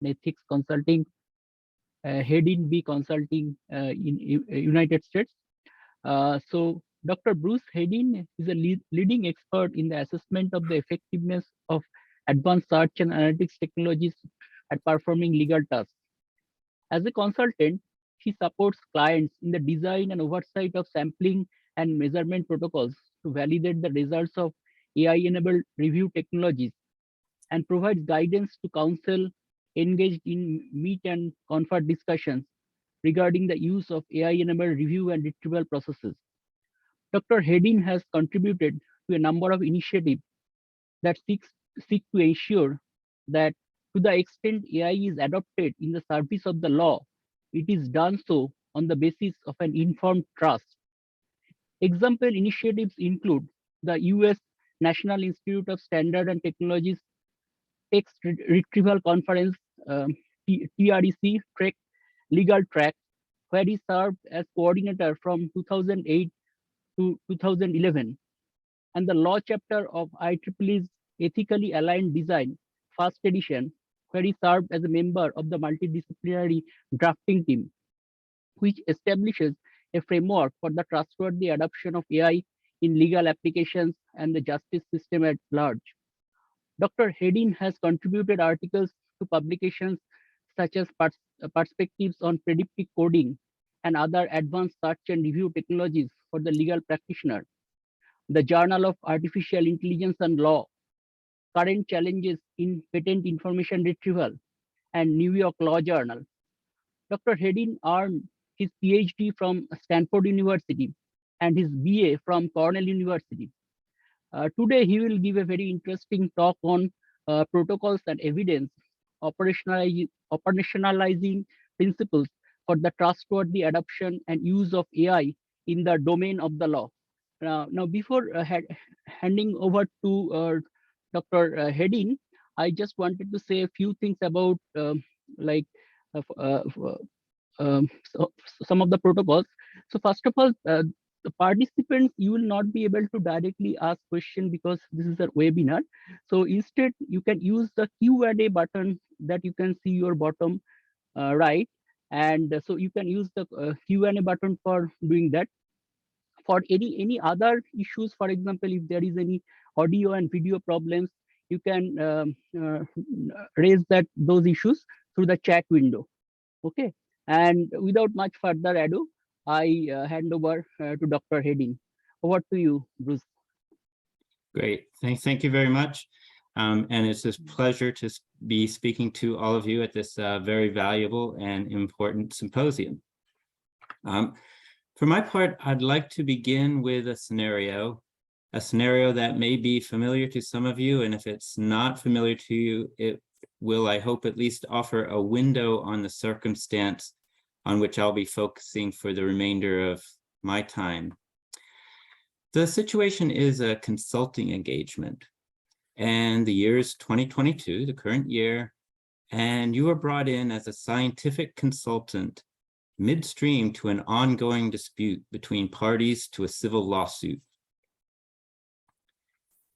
and Ethics Consulting, Hedin B Consulting in United States. So Dr. Bruce Hedin is a leading expert in the assessment of the effectiveness of advanced search and analytics technologies at performing legal tasks. As a consultant, he supports clients in the design and oversight of sampling and measurement protocols to validate the results of AI-enabled review technologies and provides guidance to counsel engaged in meet and confer discussions regarding the use of AI-enabled review and retrieval processes. Dr. Hedin has contributed to a number of initiatives that seek to ensure that to the extent AI is adopted in the service of the law, it is done so on the basis of an informed trust. Example initiatives include the US National Institute of Standard and Technology's Text Retrieval Conference, TREC, legal track, where he served as coordinator from 2008 to 2011, and the law chapter of IEEE's Ethically Aligned Design, first edition, where he served as a member of the multidisciplinary drafting team, which establishes a framework for the trustworthy adoption of AI in legal applications and the justice system at large. Dr. Hedin has contributed articles to publications such as Perspectives on Predictive Coding and other advanced search and review technologies for the legal practitioner, the Journal of Artificial Intelligence and Law, Current Challenges in Patent Information Retrieval, and New York Law Journal. Dr. Hedin earned his PhD from Stanford University and his BA from Cornell University. Today, he will give a very interesting talk on protocols and evidence, operationalizing principles for the trustworthy adoption and use of AI in the domain of the law. Now, before handing over to Dr. Hedin, I just wanted to say a few things about like some of the protocols. So first of all, the participants, you will not be able to directly ask questions because this is a webinar. So instead, you can use the Q&A button that you can see your bottom right. And so you can use the Q&A button for doing that. For any other issues, for example, if there is any audio and video problems, you can raise those issues through the chat window. Okay. And without much further ado, I hand over to Dr. Hedin. Over to you, Bruce. Great. Thank you very much. And it's a pleasure to be speaking to all of you at this very valuable and important symposium. For my part, I'd like to begin with a scenario that may be familiar to some of you. And if it's not familiar to you, it will, I hope, at least offer a window on the circumstance on which I'll be focusing for the remainder of my time. The situation is a consulting engagement, and the year is 2022, the current year, and you are brought in as a scientific consultant midstream to an ongoing dispute between parties to a civil lawsuit.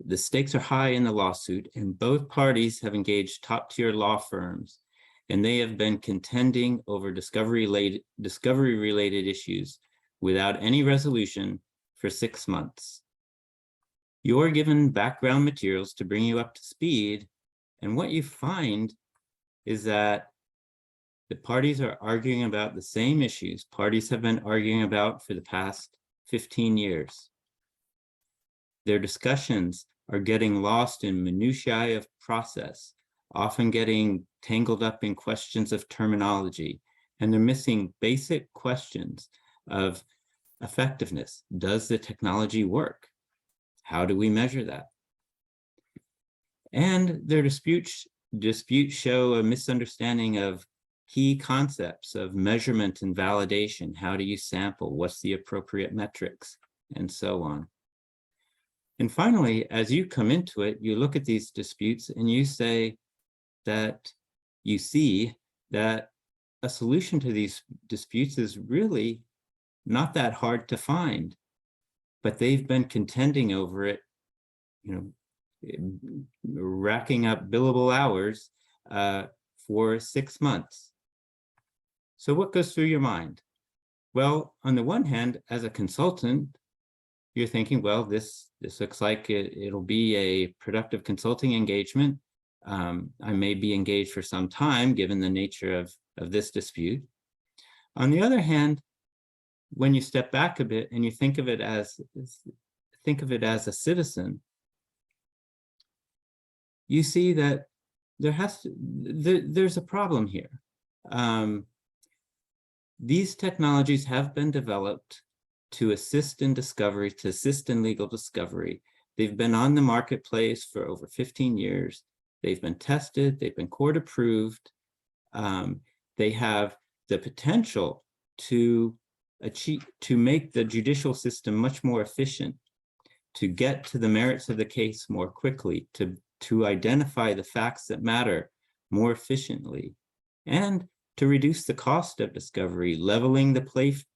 The stakes are high in the lawsuit, and both parties have engaged top-tier law firms, and they have been contending over discovery-related issues without any resolution for 6 months. You're given background materials to bring you up to speed, and what you find is that the parties are arguing about the same issues parties have been arguing about for the past 15 years. Their discussions are getting lost in minutiae of process, often getting tangled up in questions of terminology, and they're missing basic questions of effectiveness. Does the technology work? How do we measure that? And their disputes show a misunderstanding of key concepts of measurement and validation. How do you sample? What's the appropriate metrics? And so on. And finally, as you come into it, you look at these disputes and you say that you see that a solution to these disputes is really not that hard to find, but they've been contending over it, racking up billable hours for 6 months. So what goes through your mind? Well, on the one hand, as a consultant, you're thinking, well, this looks like it'll be a productive consulting engagement. I may be engaged for some time, given the nature of this dispute. On the other hand, when you step back a bit and you think of it as a citizen, you see that there's a problem here. These technologies have been developed to assist in discovery, to assist in legal discovery. They've been on the marketplace for over 15 years. They've been tested, they've been court approved. They have the potential to make the judicial system much more efficient, to get to the merits of the case more quickly, to identify the facts that matter more efficiently, and to reduce the cost of discovery, leveling the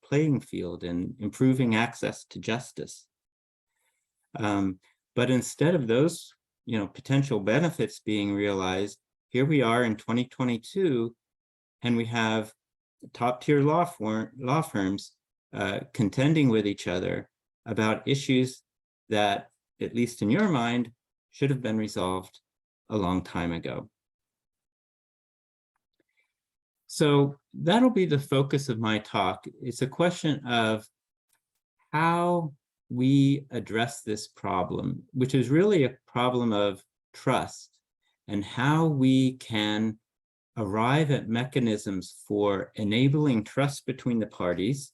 playing field and improving access to justice. But instead of those, potential benefits being realized, here we are in 2022, and we have top-tier law firms contending with each other about issues that, at least in your mind, should have been resolved a long time ago. So that'll be the focus of my talk. It's a question of how we address this problem, which is really a problem of trust, and how we can arrive at mechanisms for enabling trust between the parties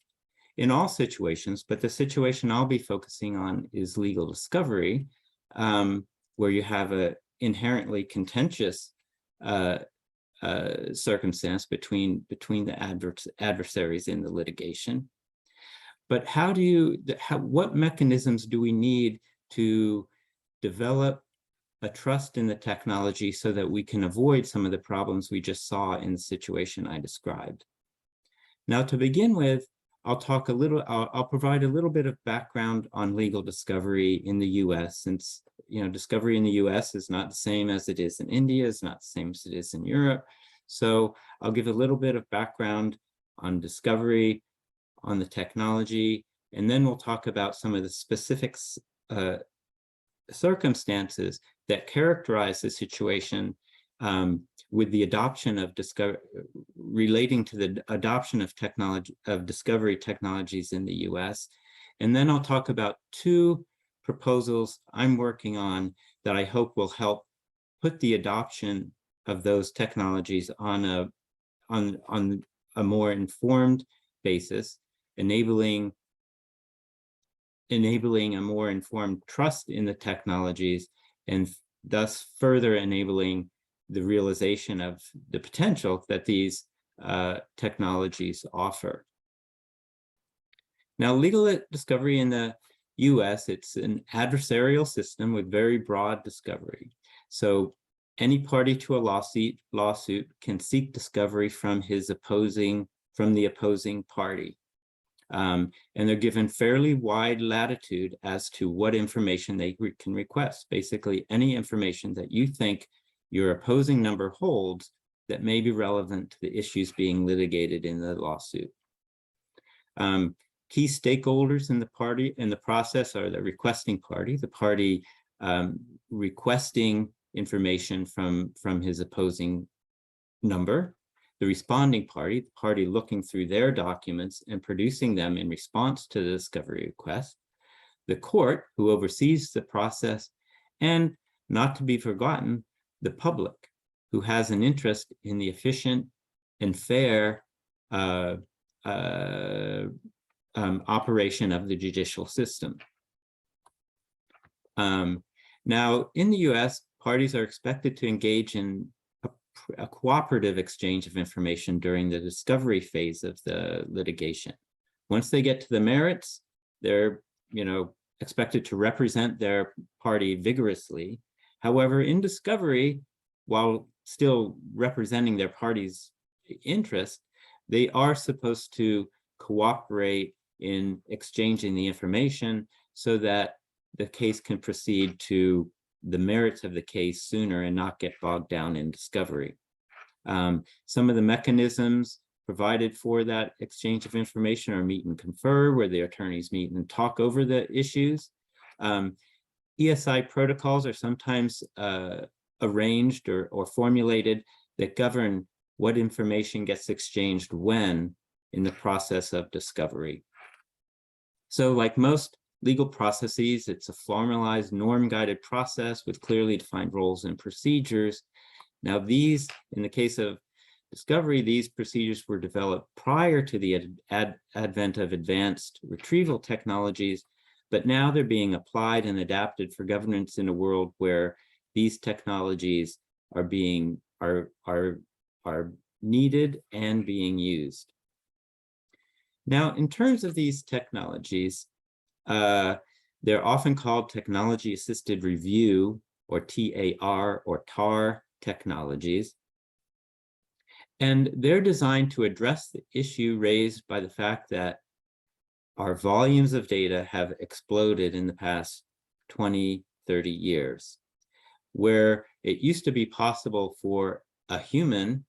in all situations. But the situation I'll be focusing on is legal discovery, where you have an inherently contentious circumstance between the adversaries in the litigation. But what mechanisms do we need to develop a trust in the technology so that we can avoid some of the problems we just saw in the situation I described? Now, to begin with, I'll provide a little bit of background on legal discovery in the US, since discovery in the US is not the same as it is in India, is not the same as it is in Europe. So I'll give a little bit of background on discovery, on the technology, and then we'll talk about some of the specific circumstances that characterize the situation with the adoption of relating to the adoption of discovery technologies in the US. And then I'll talk about 2 proposals I'm working on that I hope will help put the adoption of those technologies on a more informed basis, enabling a more informed trust in the technologies, and thus further enabling the realization of the potential that these technologies offer. Now, legal discovery in the US, it's an adversarial system with very broad discovery. So any party to a lawsuit can seek discovery from the opposing party. And they're given fairly wide latitude as to what information they can request. Basically, any information that you think your opposing number holds that may be relevant to the issues being litigated in the lawsuit. Key stakeholders in the process are the requesting party, the party requesting information from his opposing number, the responding party, the party looking through their documents and producing them in response to the discovery request, the court who oversees the process, and not to be forgotten, the public who has an interest in the efficient and fair operation of the judicial system. Now, in the US, parties are expected to engage in a cooperative exchange of information during the discovery phase of the litigation. Once they get to the merits, they're expected to represent their party vigorously. However, in discovery, while still representing their party's interest, they are supposed to cooperate in exchanging the information so that the case can proceed to the merits of the case sooner and not get bogged down in discovery. Some of the mechanisms provided for that exchange of information are meet and confer, where the attorneys meet and talk over the issues. ESI protocols are sometimes arranged or formulated that govern what information gets exchanged when in the process of discovery. So like most legal processes, it's a formalized, norm-guided process with clearly defined roles and procedures. Now these, in the case of discovery, these procedures were developed prior to the advent of advanced retrieval technologies, but now they're being applied and adapted for governance in a world where these technologies are needed and being used. Now, in terms of these technologies, they're often called technology-assisted review, or TAR or TAR technologies. And they're designed to address the issue raised by the fact that our volumes of data have exploded in the past 20, 30 years, where it used to be possible for a human,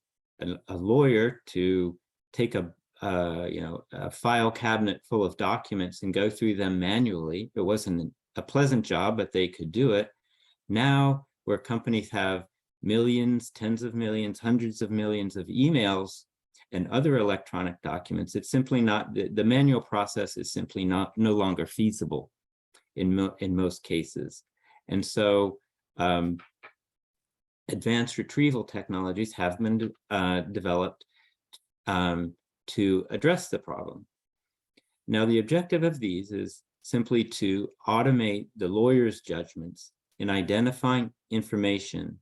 a lawyer, to take a file cabinet full of documents and go through them manually. It wasn't a pleasant job, but they could do it. Now, where companies have millions, tens of millions, hundreds of millions of emails and other electronic documents, it's simply not, the manual process is simply no longer feasible in most cases. And so advanced retrieval technologies have been developed to address the problem. Now, the objective of these is simply to automate the lawyer's judgments in identifying information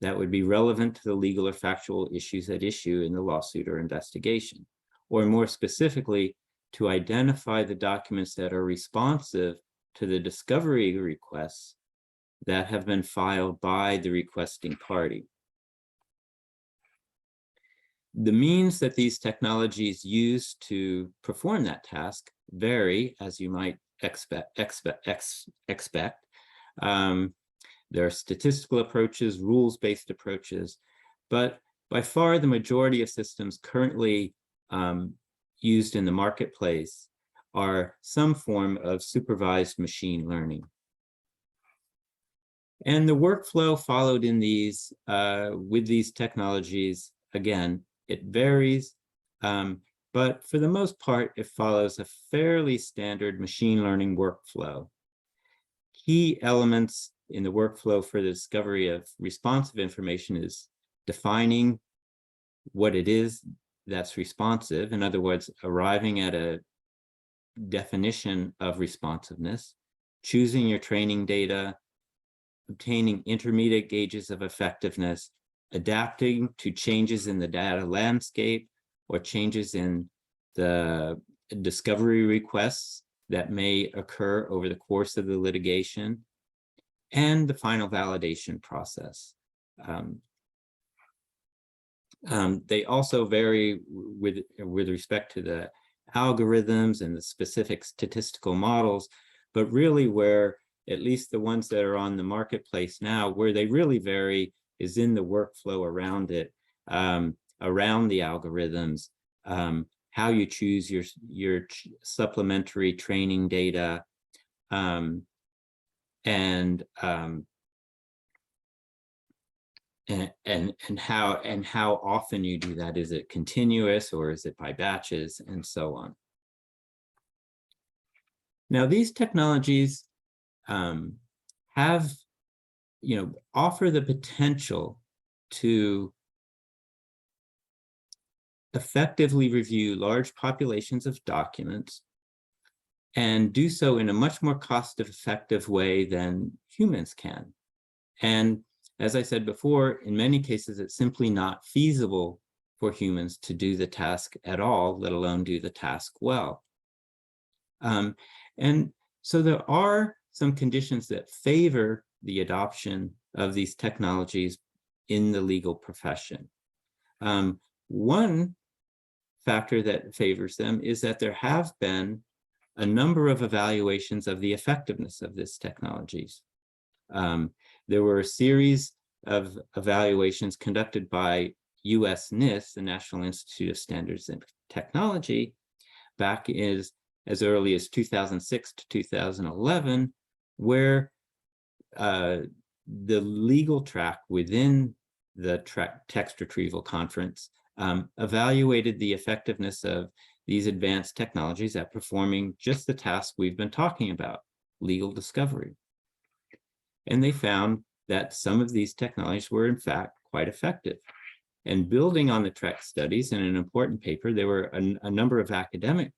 that would be relevant to the legal or factual issues at issue in the lawsuit or investigation, or more specifically, to identify the documents that are responsive to the discovery requests that have been filed by the requesting party. The means that these technologies use to perform that task vary, as you might expect. There are statistical approaches, rules-based approaches, but by far the majority of systems currently used in the marketplace are some form of supervised machine learning. And the workflow followed in these, with these technologies, again, it varies, but for the most part, it follows a fairly standard machine learning workflow. Key elements in the workflow for the discovery of responsive information is defining what it is that's responsive. In other words, arriving at a definition of responsiveness, choosing your training data, obtaining intermediate gauges of effectiveness, adapting to changes in the data landscape or changes in the discovery requests that may occur over the course of the litigation, and the final validation process. They also vary with respect to the algorithms and the specific statistical models, but really where, at least the ones that are on the marketplace now, where they really vary is in the workflow around it, around the algorithms, how you choose your supplementary training data, and how often you do that. Is it continuous or is it by batches, and so on. Now, these technologies have, offer the potential to effectively review large populations of documents and do so in a much more cost-effective way than humans can. And as I said before, in many cases, it's simply not feasible for humans to do the task at all, let alone do the task well. And so there are some conditions that favor the adoption of these technologies in the legal profession. One factor that favors them is that there have been a number of evaluations of the effectiveness of these technologies. There were a series of evaluations conducted by US NIST, the National Institute of Standards and Technology, back as early as 2006 to 2011, where the legal track within the text retrieval conference evaluated the effectiveness of these advanced technologies at performing just the task we've been talking about, legal discovery. And they found that some of these technologies were in fact quite effective. And building on the TREC studies, in an important paper, there were a number of academic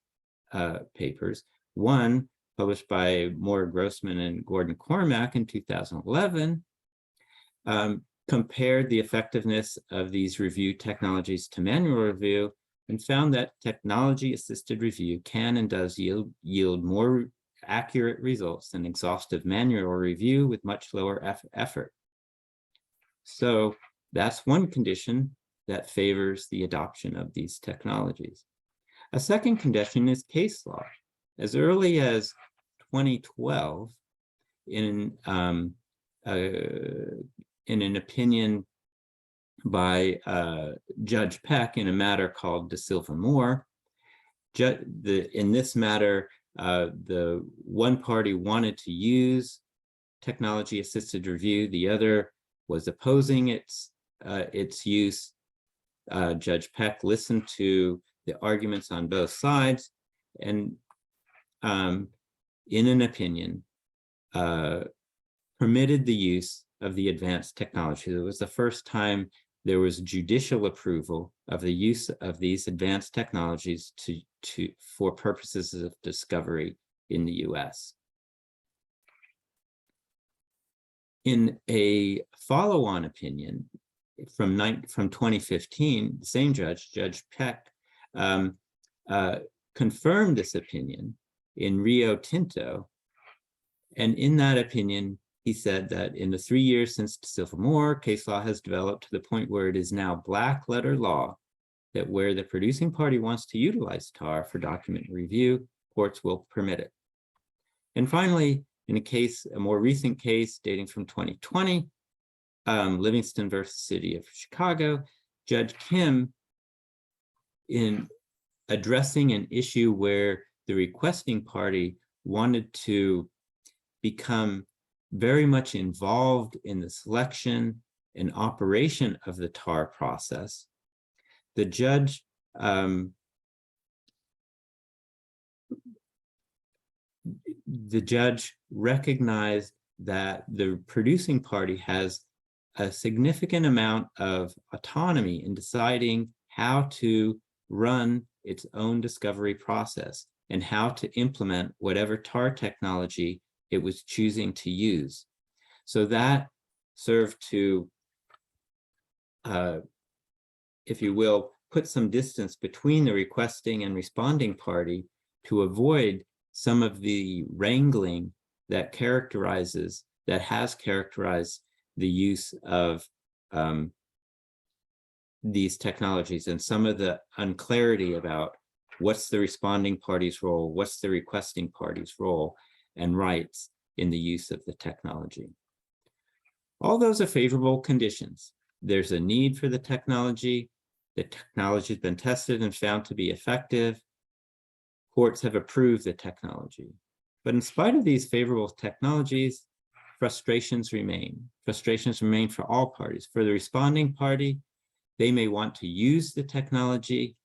papers. One published by Moore Grossman and Gordon Cormack in 2011 compared the effectiveness of these review technologies to manual review and found that technology-assisted review can and does yield more accurate results than exhaustive manual review with much lower effort. So that's one condition that favors the adoption of these technologies. A second condition is case law. As early as 2012, in an opinion by Judge Peck in a matter called De Silva Moore, in this matter, the one party wanted to use technology-assisted review, the other was opposing its use. Judge Peck listened to the arguments on both sides, and in an opinion, permitted the use of the advanced technology. It was the first time there was judicial approval of the use of these advanced technologies for purposes of discovery in the US. In a follow-on opinion from 2015, the same judge, Judge Peck, confirmed this opinion in Rio Tinto. And in that opinion, he said that in the 3 years since De Silva Moore, case law has developed to the point where it is now black letter law that where the producing party wants to utilize TAR for document review, courts will permit it. And finally, in a more recent case dating from 2020, Livingston versus City of Chicago, Judge Kim, in addressing an issue where the requesting party wanted to become very much involved in the selection and operation of the TAR process, the judge recognized that the producing party has a significant amount of autonomy in deciding how to run its own discovery process and how to implement whatever TAR technology it was choosing to use. So that served to, if you will, put some distance between the requesting and responding party to avoid some of the wrangling that has characterized the use of these technologies and some of the unclarity about what's the responding party's role, what's the requesting party's role and rights in the use of the technology. All those are favorable conditions. There's a need for the technology. The technology has been tested and found to be effective. Courts have approved the technology. But in spite of these favorable technologies, frustrations remain. Frustrations remain for all parties. For the responding party, they may want to use the technology,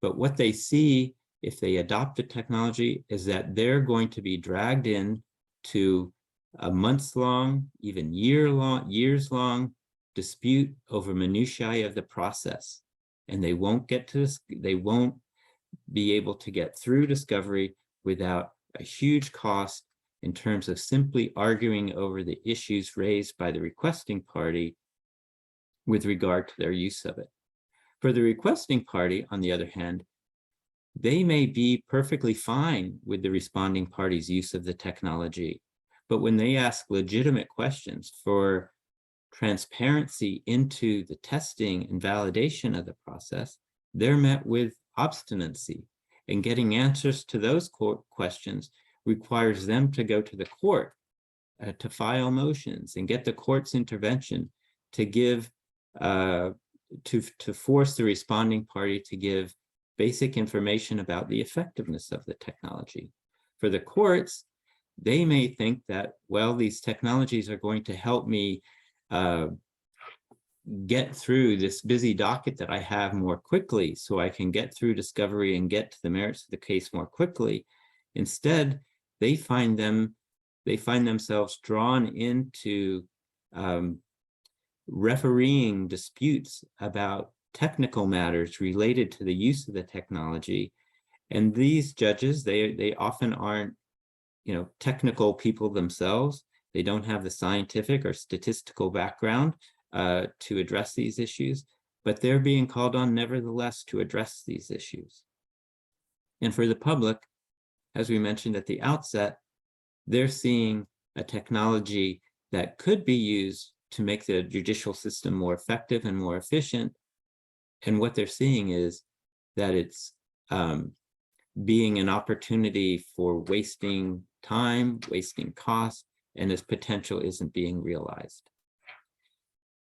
but what they see if they adopt the technology is that they're going to be dragged in to a months-long, even years-long dispute over minutiae of the process. And they won't be able to get through discovery without a huge cost in terms of simply arguing over the issues raised by the requesting party with regard to their use of it. For the requesting party, on the other hand, they may be perfectly fine with the responding party's use of the technology, but when they ask legitimate questions for transparency into the testing and validation of the process, they're met with obstinacy, and getting answers to those questions requires them to go to the court to file motions and get the court's intervention to give to force the responding party to give basic information about the effectiveness of the technology. For the courts, they may think that, well, these technologies are going to help me get through this busy docket that I have more quickly, so I can get through discovery and get to the merits of the case more quickly. Instead, they find themselves drawn into refereeing disputes about technical matters related to the use of the technology. And these judges, they often aren't, technical people themselves. They don't have the scientific or statistical background to address these issues, but they're being called on nevertheless to address these issues. And for the public, as we mentioned at the outset, they're seeing a technology that could be used to make the judicial system more effective and more efficient. And what they're seeing is that it's being an opportunity for wasting time, wasting cost, and its potential isn't being realized.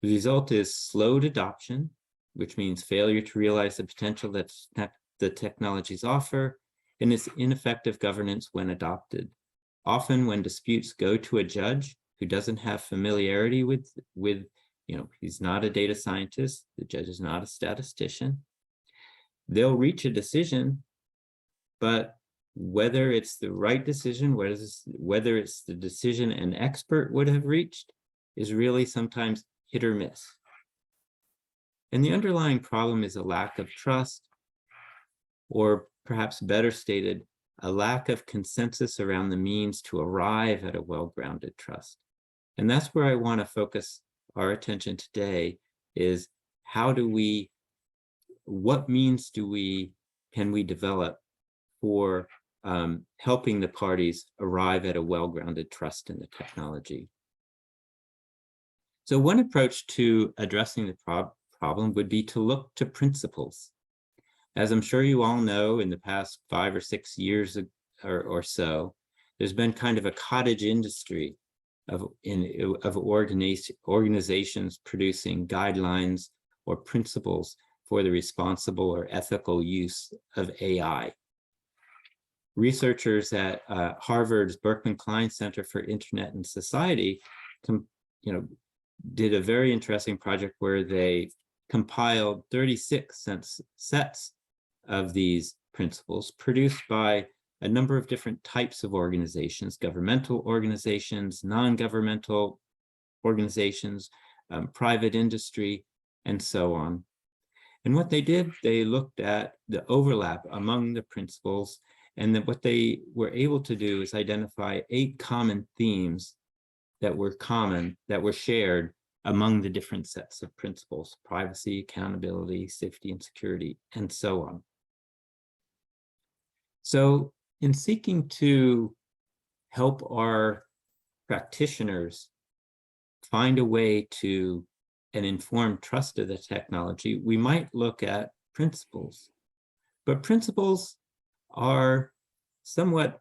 The result is slowed adoption, which means failure to realize the potential that the technologies offer, and its ineffective governance when adopted. Often when disputes go to a judge who doesn't have familiarity with he's not a data scientist, the judge is not a statistician, they'll reach a decision, but whether it's the right decision, whether it's the decision an expert would have reached, is really sometimes hit or miss. And the underlying problem is a lack of trust, or perhaps better stated, a lack of consensus around the means to arrive at a well-grounded trust. And that's where I want to focus our attention today, is what means can we develop for helping the parties arrive at a well-grounded trust in the technology. So one approach to addressing the problem would be to look to principles. As I'm sure you all know, in the past 5 or 6 years or so, there's been kind of a cottage industry of organizations producing guidelines or principles for the responsible or ethical use of AI. Researchers at Harvard's Berkman Klein Center for Internet and Society did a very interesting project where they compiled 36 sets of these principles produced by a number of different types of organizations: governmental organizations, non-governmental organizations, private industry, and so on. And what they did, they looked at the overlap among the principles, and that what they were able to do is identify 8 common themes that were shared among the different sets of principles: privacy, accountability, safety and security, and so on. So in seeking to help our practitioners find a way to an informed trust of the technology, we might look at principles. But principles are somewhat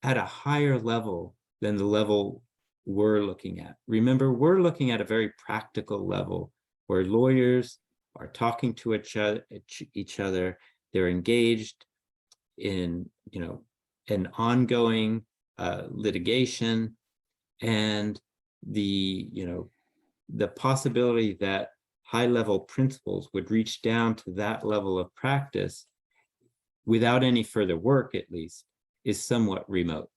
at a higher level than the level we're looking at. Remember, we're looking at a very practical level where lawyers are talking to each other, they're engaged in an ongoing litigation, and the possibility that high-level principles would reach down to that level of practice without any further work, at least, is somewhat remote.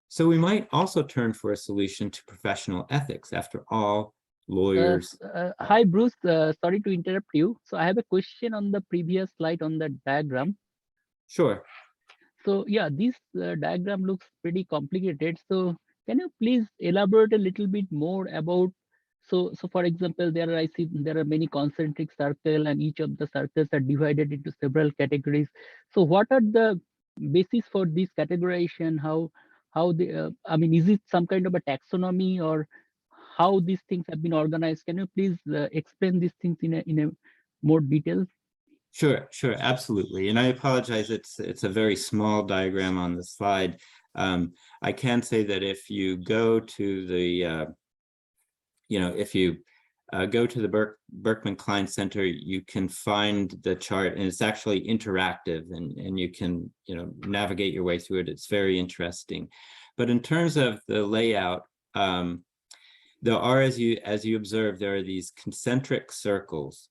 So we might also turn for a solution to professional ethics. After all, lawyers... Hi, Bruce. Sorry to interrupt you. So I have a question on the previous slide on the diagram. Sure. So yeah, this diagram looks pretty complicated. So can you please elaborate a little bit more about, so for example, I see there are many concentric circles, and each of the circles are divided into several categories. So what are the basis for this categorization? How the is it some kind of a taxonomy, or how these things have been organized? Can you please explain these things in a more detail? Sure, absolutely. And I apologize, it's a very small diagram on the slide. I can say that if you go to the, if you go to the Berkman Klein Center, you can find the chart, and it's actually interactive, and you can, navigate your way through it. It's very interesting. But in terms of the layout, there are, as you observe, there are these concentric circles,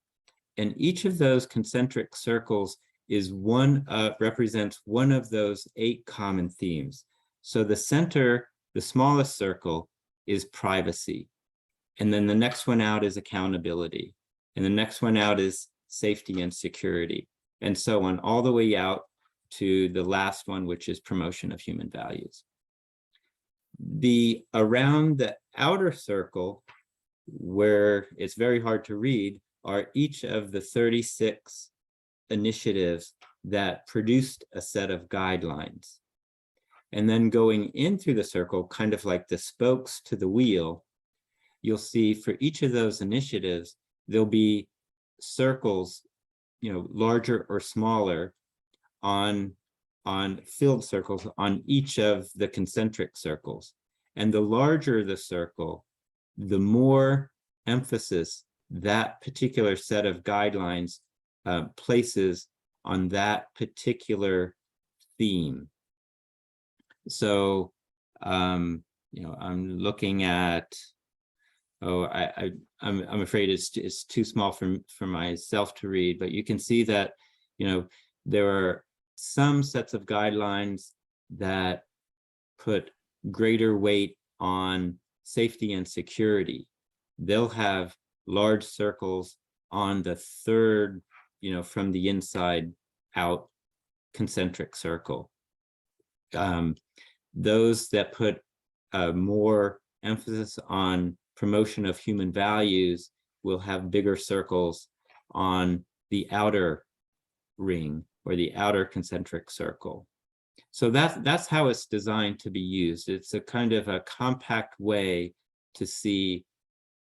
and each of those concentric circles is represents one of those 8 common themes. So the center, the smallest circle, is privacy. And then the next one out is accountability. And the next one out is safety and security, and so on, all the way out to the last one, which is promotion of human values. Around the outer circle, where it's very hard to read, are each of the 36 initiatives that produced a set of guidelines. And then going in through the circle, kind of like the spokes to the wheel, you'll see for each of those initiatives, there'll be circles, larger or smaller, on filled circles on each of the concentric circles. And the larger the circle, the more emphasis that particular set of guidelines places on that particular theme. So, I'm looking at, I'm afraid it's too small for myself to read, but you can see that, there are some sets of guidelines that put greater weight on safety and security. They'll have large circles on the third, from the inside out concentric circle. Those that put more emphasis on promotion of human values will have bigger circles on the outer ring or the outer concentric circle. So that's how it's designed to be used. It's a kind of a compact way to see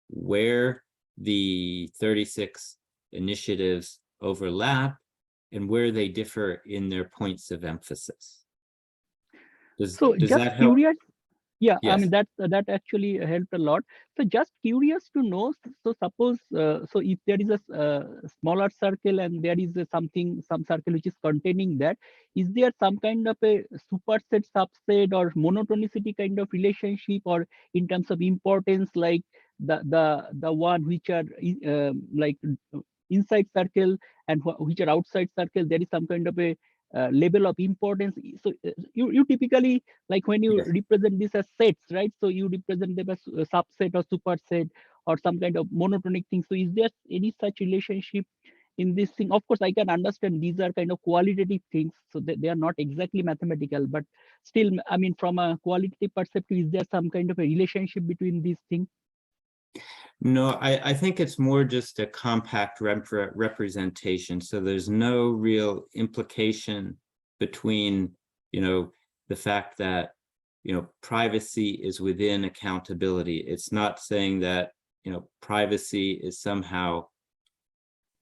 where the 36 initiatives overlap and where they differ in their points of emphasis. Does just that help? Curious. Yeah, I Yes. mean, that actually helped a lot. So just curious to know, so suppose, so if there is a smaller circle and there is some circle which is containing that, is there some kind of a superset, subset, or monotonicity kind of relationship, or in terms of importance, like the one which are like inside circle and which are outside circle, there is some kind of a level of importance. So you typically, like when you Yes. represent this as sets, right? So you represent them as a subset or superset or some kind of monotonic thing. So is there any such relationship in this thing? Of course, I can understand these are kind of qualitative things, so they are not exactly mathematical, but still, I mean, from a qualitative perspective, is there some kind of a relationship between these things? No, I think it's more just a compact representation. So there's no real implication between, the fact that, privacy is within accountability. It's not saying that, privacy is somehow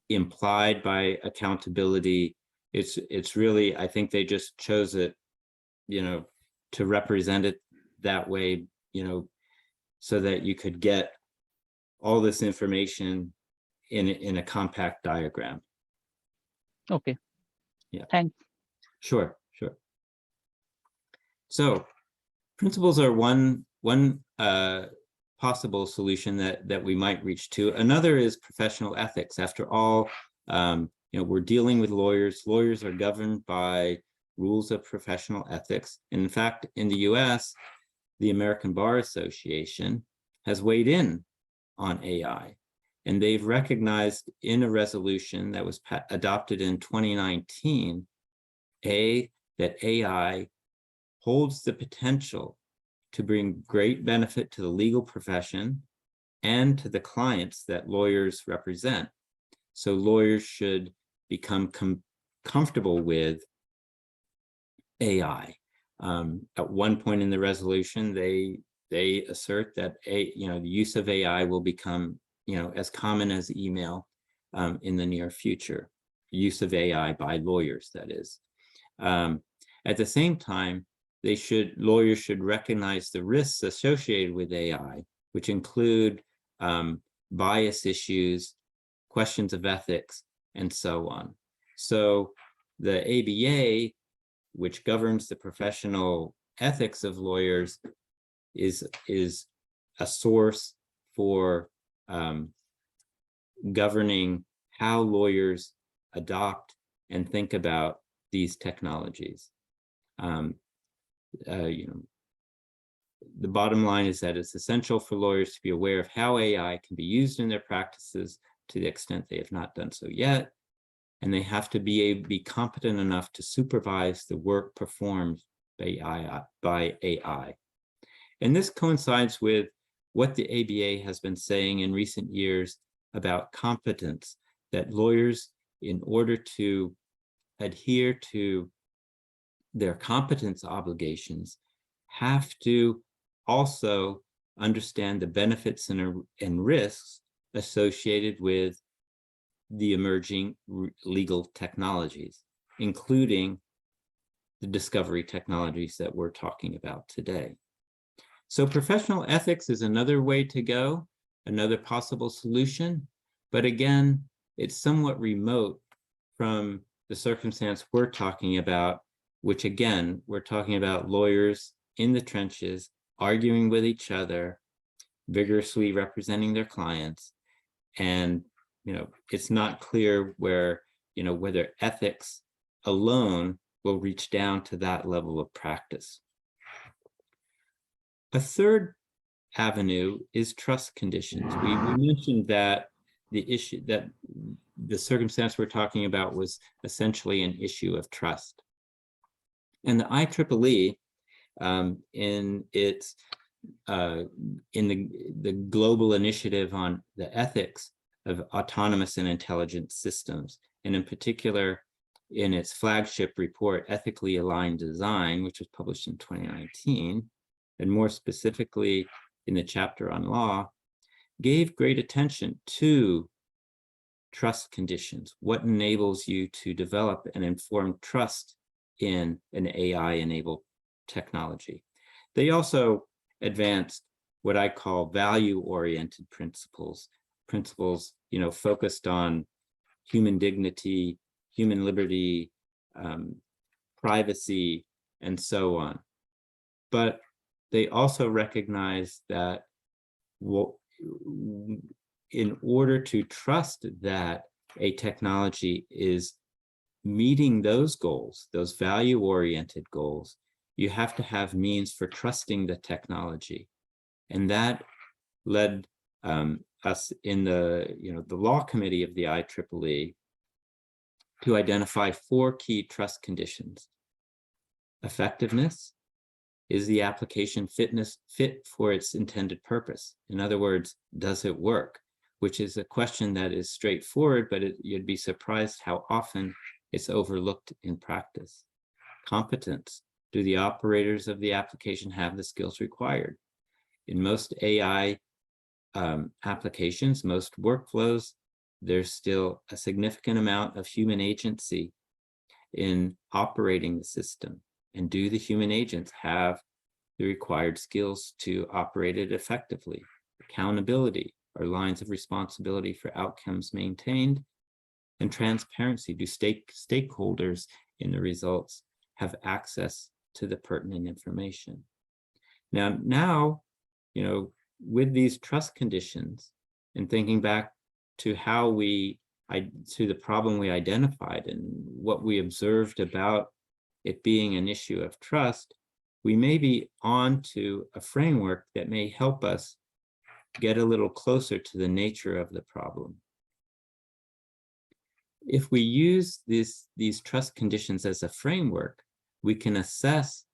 implied by accountability. It's really, I think they just chose it, to represent it that way, so that you could get all this information in a compact diagram. Okay. Yeah. Thanks. Sure. So principles are one possible solution that we might reach to. Another is professional ethics. After all, we're dealing with lawyers. Lawyers are governed by rules of professional ethics. And in fact, in the US, the American Bar Association has weighed in on AI, and they've recognized in a resolution that was adopted in 2019, that AI holds the potential to bring great benefit to the legal profession and to the clients that lawyers represent. So lawyers should become comfortable with AI. At one point in the resolution, they assert that the use of AI will become as common as email in the near future. Use of AI by lawyers, that is. At the same time, lawyers should recognize the risks associated with AI, which include bias issues, questions of ethics, and so on. So the ABA, which governs the professional ethics of lawyers, is a source for governing how lawyers adopt and think about these technologies. The bottom line is that it's essential for lawyers to be aware of how AI can be used in their practices to the extent they have not done so yet, and they have to be competent enough to supervise the work performed by AI. And this coincides with what the ABA has been saying in recent years about competence, that lawyers, in order to adhere to their competence obligations, have to also understand the benefits and risks associated with the emerging legal technologies, including the discovery technologies that we're talking about today. So professional ethics is another way to go, another possible solution, but again, it's somewhat remote from the circumstance we're talking about, which again, we're talking about lawyers in the trenches, arguing with each other, vigorously representing their clients. And, it's not clear where, whether ethics alone will reach down to that level of practice. A third avenue is trust conditions. We mentioned that the circumstance we're talking about was essentially an issue of trust. And the IEEE, in its in the global initiative on the ethics of autonomous and intelligent systems, and in particular in its flagship report, Ethically Aligned Design, which was published in 2019, and more specifically in the chapter on law, gave great attention to trust conditions, what enables you to develop and inform trust in an AI-enabled technology. They also advanced what I call value-oriented principles, focused on human dignity, human liberty, privacy, and so on. But they also recognize that in order to trust that a technology is meeting those goals, those value-oriented goals, you have to have means for trusting the technology. And that led us in the law committee of the IEEE to identify 4 key trust conditions. Effectiveness. Is the application fit for its intended purpose? In other words, does it work? Which is a question that is straightforward, but you'd be surprised how often it's overlooked in practice. Competence. Do the operators of the application have the skills required? In most AI applications, most workflows, there's still a significant amount of human agency in operating the system. And do the human agents have the required skills to operate it effectively? Accountability, are lines of responsibility for outcomes maintained? And transparency, do stakeholders in the results have access to the pertinent information? Now, with these trust conditions, and thinking back to how to the problem we identified and what we observed about it being an issue of trust, we may be on to a framework that may help us get a little closer to the nature of the problem. If we use these trust conditions as a framework, we can assess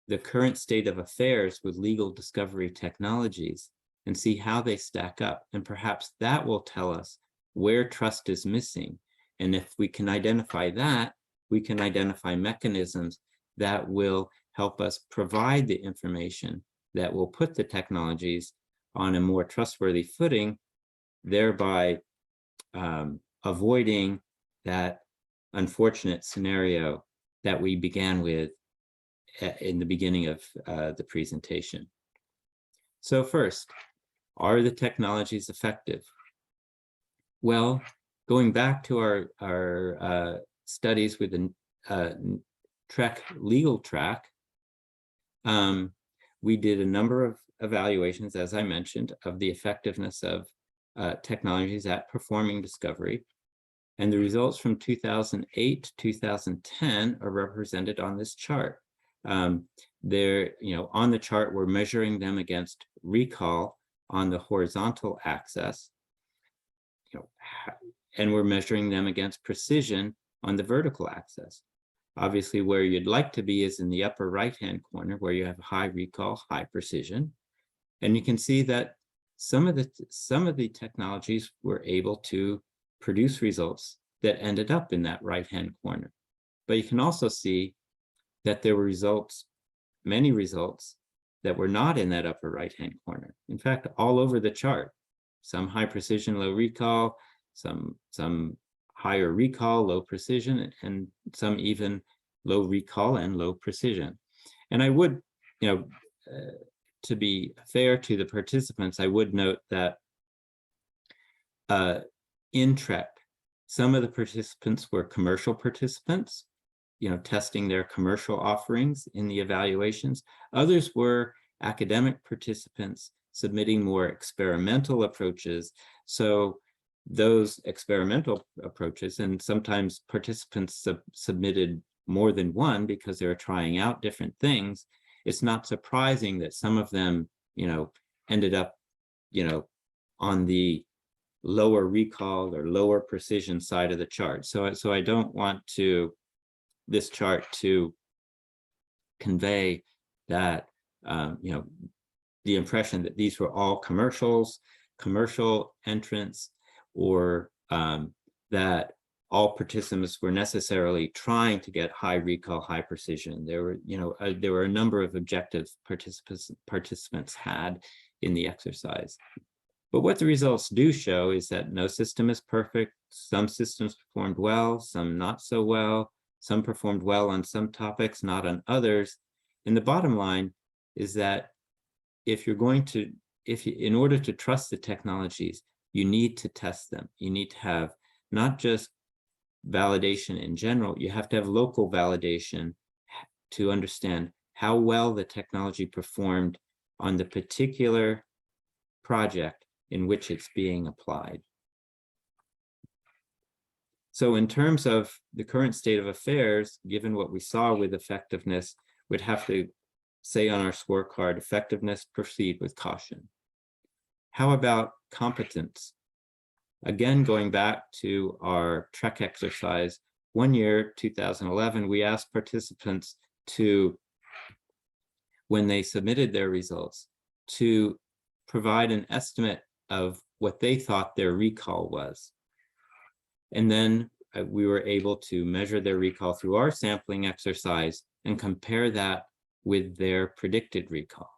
the current state of affairs with legal discovery technologies and see how they stack up. And perhaps that will tell us where trust is missing. And if we can identify that, we can identify mechanisms that will help us provide the information that will put the technologies on a more trustworthy footing, thereby avoiding that unfortunate scenario that we began with in the beginning of the presentation. So first, are the technologies effective? Well, going back to our studies with the legal track, we did a number of evaluations, as I mentioned, of the effectiveness of technologies at performing discovery. And the results from 2008 to 2010 are represented on this chart. They're, on the chart, we're measuring them against recall on the horizontal axis, and we're measuring them against precision on the vertical axis. Obviously, where you'd like to be is in the upper right-hand corner, where you have high recall, high precision. And you can see that some of the technologies were able to produce results that ended up in that right-hand corner. But you can also see that there were many results that were not in that upper right-hand corner. In fact, all over the chart, some high precision, low recall, some higher recall, low precision, and some even low recall and low precision. And I would, to be fair to the participants, I would note that in TREC, some of the participants were commercial participants, testing their commercial offerings in the evaluations. Others were academic participants submitting more experimental approaches. So those experimental approaches, and sometimes participants submitted more than one because they were trying out different things, it's not surprising that some of them, ended up, on the lower recall or lower precision side of the chart. So I don't want this chart to convey that, the impression that these were all commercial entrants, or that all participants were necessarily trying to get high recall, high precision. There were a number of objectives participants had in the exercise. But what the results do show is that no system is perfect. Some systems performed well, some not so well. Some performed well on some topics, not on others. And the bottom line is that in order to trust the technologies, you need to test them. You need to have not just validation in general, you have to have local validation to understand how well the technology performed on the particular project in which it's being applied. So in terms of the current state of affairs, given what we saw with effectiveness, we'd have to say on our scorecard, effectiveness, proceed with caution. How about competence? Again, going back to our TREC exercise, one year, 2011, we asked participants to, when they submitted their results, to provide an estimate of what they thought their recall was. And then we were able to measure their recall through our sampling exercise and compare that with their predicted recall.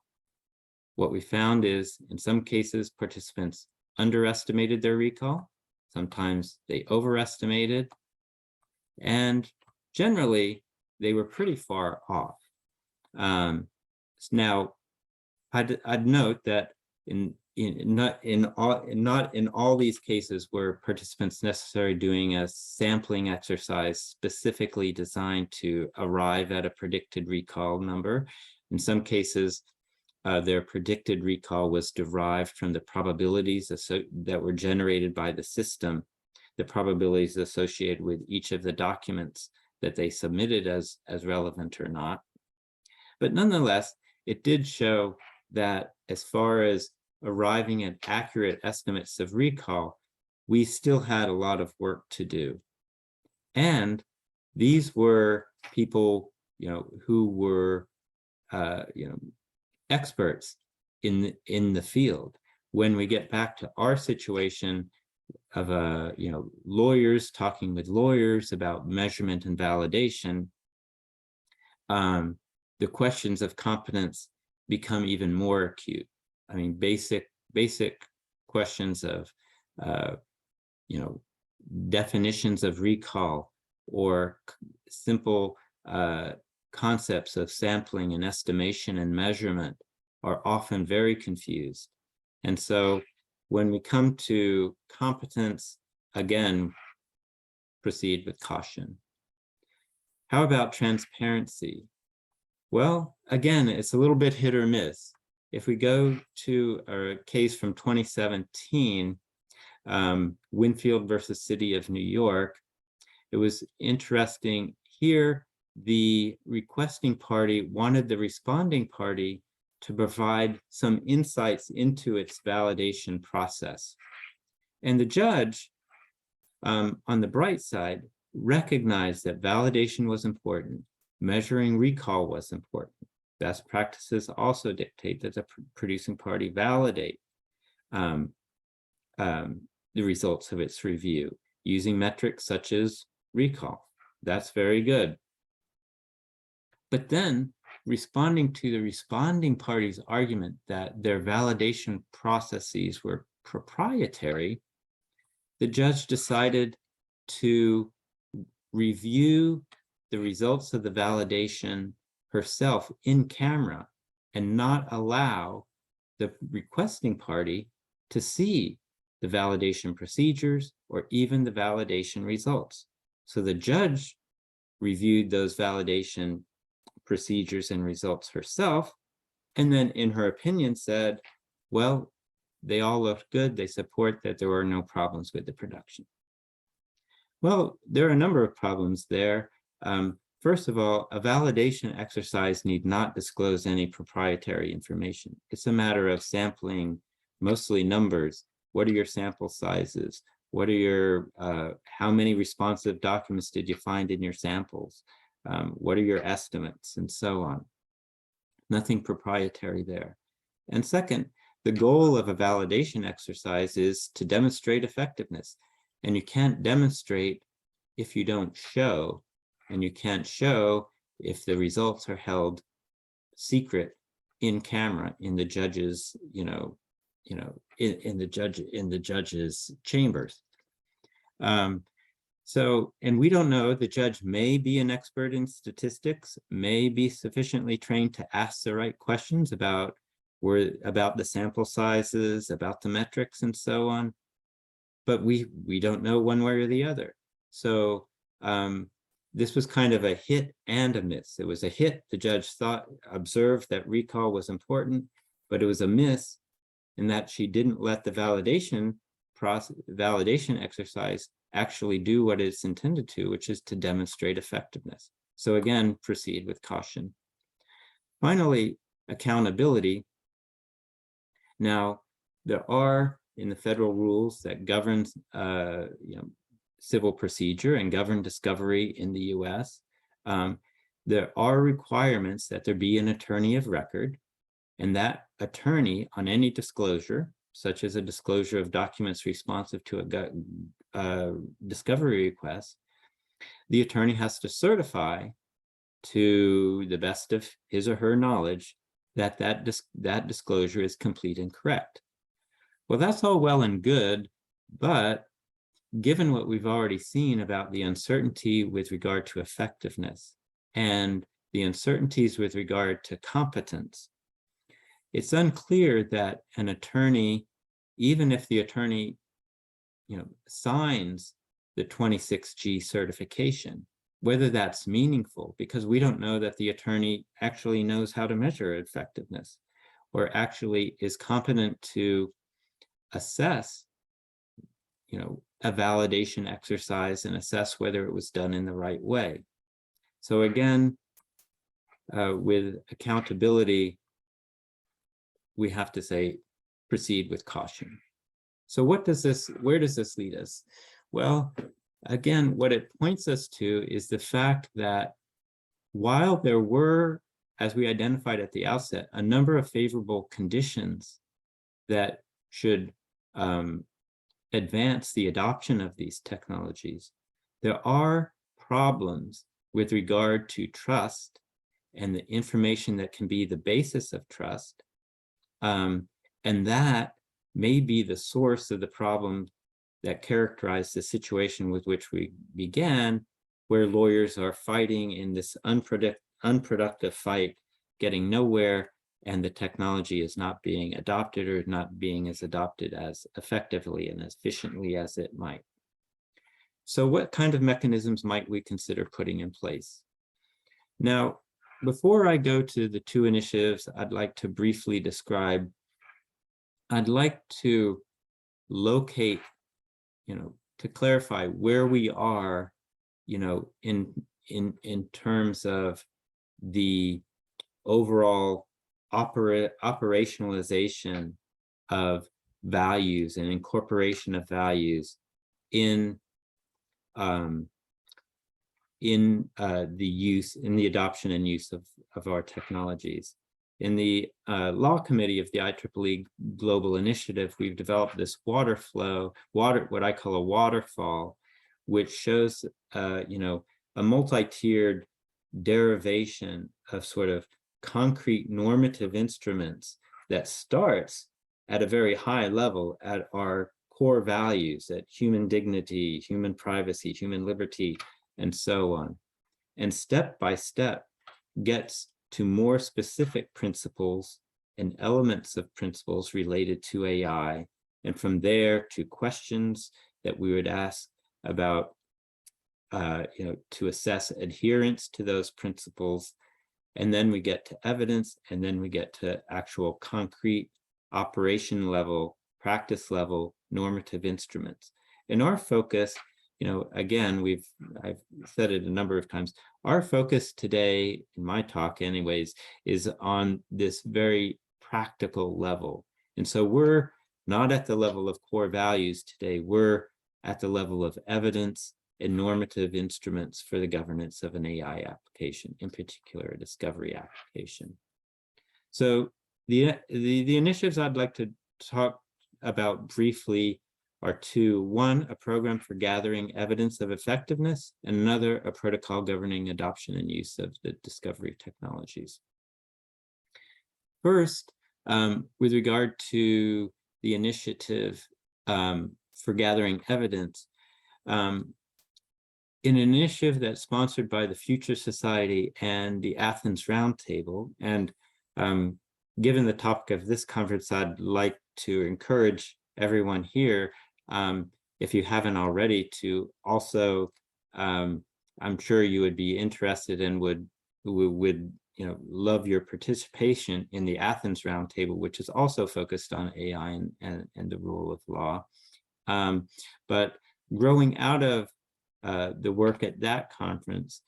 What we found is, in some cases, participants underestimated their recall. Sometimes they overestimated. And generally, they were pretty far off. Now, I'd note that not in all these cases were participants necessarily doing a sampling exercise specifically designed to arrive at a predicted recall number. In some cases, their predicted recall was derived from the probabilities that were generated by the system, the probabilities associated with each of the documents that they submitted as relevant or not. But nonetheless, it did show that as far as arriving at accurate estimates of recall, we still had a lot of work to do. And these were people, who were, experts in the field. When we get back to our situation of, lawyers talking with lawyers about measurement and validation, the questions of competence become even more acute. I mean, basic questions of, definitions of recall, or simple concepts of sampling and estimation and measurement are often very confused. And so when we come to competence again, proceed with caution. How about transparency? Well, again, it's a little bit hit or miss. If we go to a case from 2017, Winfield versus City of New York, it was interesting here. The requesting party wanted the responding party to provide some insights into its validation process. And the judge, on the bright side, recognized that validation was important. Measuring recall was important. Best practices also dictate that the producing party validate the results of its review using metrics such as recall. That's very good. But then, responding to the responding party's argument that their validation processes were proprietary, the judge decided to review the results of the validation herself in camera and not allow the requesting party to see the validation procedures or even the validation results. So the judge reviewed those validation procedures and results herself, and then in her opinion said, well, they all looked good. They support that there were no problems with the production. Well, there are a number of problems there. First of all, a validation exercise need not disclose any proprietary information. It's a matter of sampling, mostly numbers. What are your sample sizes? What are your, how many responsive documents did you find in your samples? What are your estimates, and so on? Nothing proprietary there. And second, the goal of a validation exercise is to demonstrate effectiveness. And you can't demonstrate if you don't show, and you can't show if the results are held secret in camera in the judge's, in the judge's chambers. So, and we don't know, the judge may be an expert in statistics, may be sufficiently trained to ask the right questions about the sample sizes, about the metrics, and so on. But we don't know one way or the other. So this was kind of a hit and a miss. It was a hit. The judge observed that recall was important, but it was a miss in that she didn't let the validation exercise actually do what it's intended to, which is to demonstrate effectiveness. So again, proceed with caution. Finally, accountability. Now, there are in the federal rules that govern civil procedure and govern discovery in the US, there are requirements that there be an attorney of record, and that attorney on any disclosure, such as a disclosure of documents responsive to a discovery request, the attorney has to certify to the best of his or her knowledge that that disclosure is complete and correct. Well, that's all well and good, but given what we've already seen about the uncertainty with regard to effectiveness and the uncertainties with regard to competence, it's unclear that an attorney, even if the attorney, signs the 26G certification, whether that's meaningful, because we don't know that the attorney actually knows how to measure effectiveness or actually is competent to assess, a validation exercise and assess whether it was done in the right way. So again, with accountability, we have to say, proceed with caution. So where does this lead us? Well, again, what it points us to is the fact that while there were, as we identified at the outset, a number of favorable conditions that should advance the adoption of these technologies, there are problems with regard to trust and the information that can be the basis of trust. And that may be the source of the problem that characterized the situation with which we began, where lawyers are fighting in this unproductive fight, getting nowhere, and the technology is not being adopted or not being as adopted as effectively and as efficiently as it might. So what kind of mechanisms might we consider putting in place? Now, before I go to the two initiatives I'd like to briefly describe, I'd like to locate, to clarify where we are, in terms of the overall operationalization of values and incorporation of values in the adoption and use of our technologies. In the law committee of the IEEE Global Initiative, we've developed this what I call a waterfall, which shows, a multi-tiered derivation of sort of concrete normative instruments that starts at a very high level at our core values, at human dignity, human privacy, human liberty, and so on. And step by step gets to more specific principles and elements of principles related to AI. And from there to questions that we would ask about, to assess adherence to those principles. And then we get to evidence, and then we get to actual concrete operation level, practice level, normative instruments. And our focus, again, I've said it a number of times, our focus today, in my talk anyways, is on this very practical level. And so we're not at the level of core values today, we're at the level of evidence and normative instruments for the governance of an AI application, in particular a discovery application. So the initiatives I'd like to talk about briefly are two. One, a program for gathering evidence of effectiveness, and another, a protocol governing adoption and use of the discovery technologies. First, with regard to the initiative for gathering evidence, in an initiative that's sponsored by the Future Society and the Athens Roundtable, and given the topic of this conference, I'd like to encourage everyone here, if you haven't already, to also, I'm sure you would be interested and would love your participation in the Athens Roundtable, which is also focused on AI and the rule of law. But growing out of the work at that conference,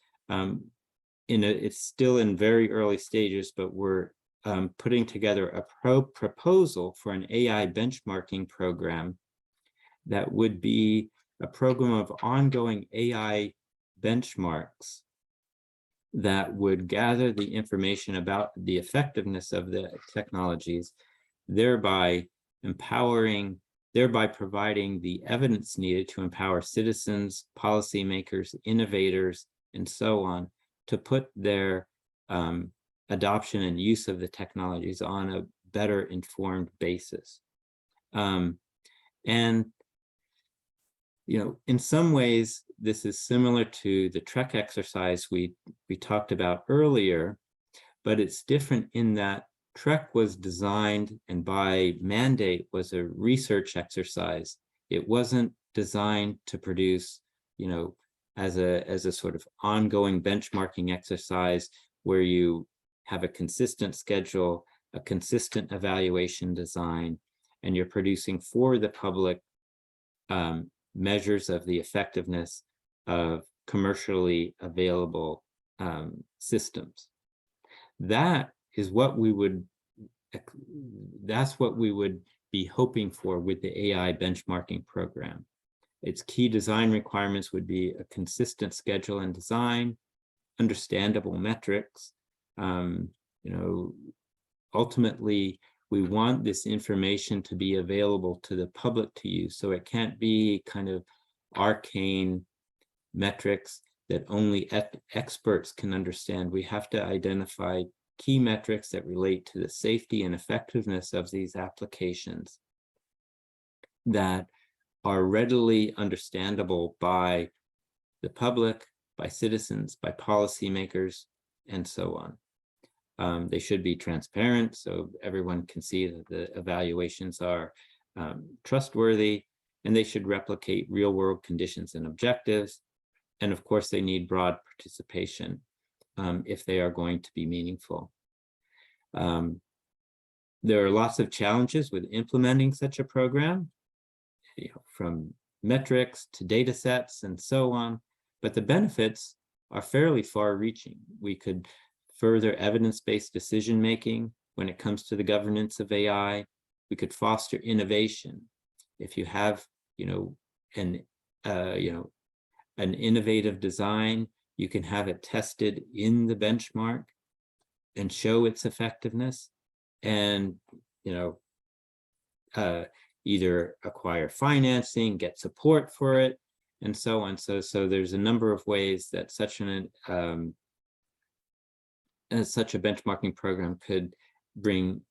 it's still in very early stages, but we're putting together a proposal for an AI benchmarking program that would be a program of ongoing AI benchmarks that would gather the information about the effectiveness of the technologies, thereby providing the evidence needed to empower citizens, policymakers, innovators, and so on, to put their adoption and use of the technologies on a better informed basis. And in some ways, this is similar to the TREC exercise we talked about earlier, but it's different in that TREC was designed and by mandate was a research exercise. It wasn't designed to produce, as a sort of ongoing benchmarking exercise where you have a consistent schedule, a consistent evaluation design, and you're producing for the public measures of the effectiveness of commercially available systems. That's what we would be hoping for with the AI benchmarking program. Its key design requirements would be a consistent schedule and design, understandable metrics. Ultimately, we want this information to be available to the public to use, so it can't be kind of arcane metrics that only experts can understand. We have to identify key metrics that relate to the safety and effectiveness of these applications that are readily understandable by the public, by citizens, by policymakers, and so on. They should be transparent so everyone can see that the evaluations are trustworthy, and they should replicate real-world conditions and objectives. And of course, they need broad participation if they are going to be meaningful. There are lots of challenges with implementing such a program, from metrics to data sets and so on, but the benefits are fairly far-reaching. We could further evidence-based decision-making when it comes to the governance of AI. We could foster innovation. If you have, an innovative design, you can have it tested in the benchmark and show its effectiveness, and either acquire financing, get support for it, and so on. So there's a number of ways that such a benchmarking program could bring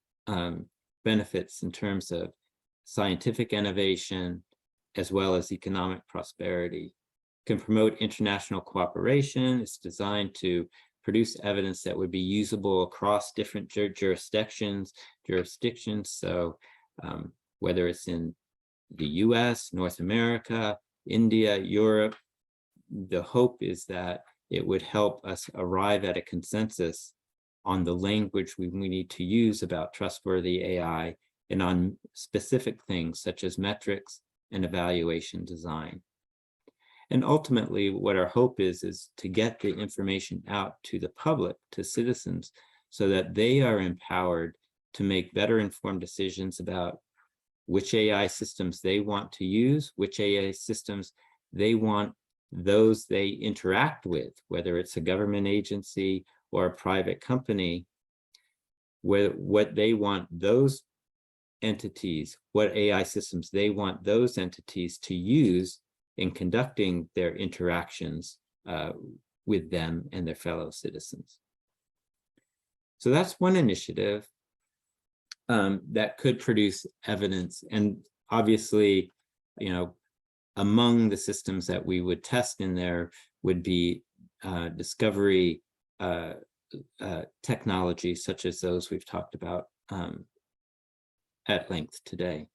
benefits in terms of scientific innovation as well as economic prosperity. It can promote international cooperation. It's designed to produce evidence that would be usable across different jurisdictions. So whether it's in the US, North America, India, Europe, the hope is that it would help us arrive at a consensus on the language we need to use about trustworthy AI and on specific things such as metrics and evaluation design. And ultimately, what our hope is to get the information out to the public, to citizens, so that they are empowered to make better informed decisions about which AI systems they want to use, which AI systems they want those they interact with, whether it's a government agency or a private company, what they want those entities, what AI systems they want those entities to use in conducting their interactions with them and their fellow citizens. So that's one initiative that could produce evidence. And obviously, among the systems that we would test in there would be discovery technology, such as those we've talked about at length today.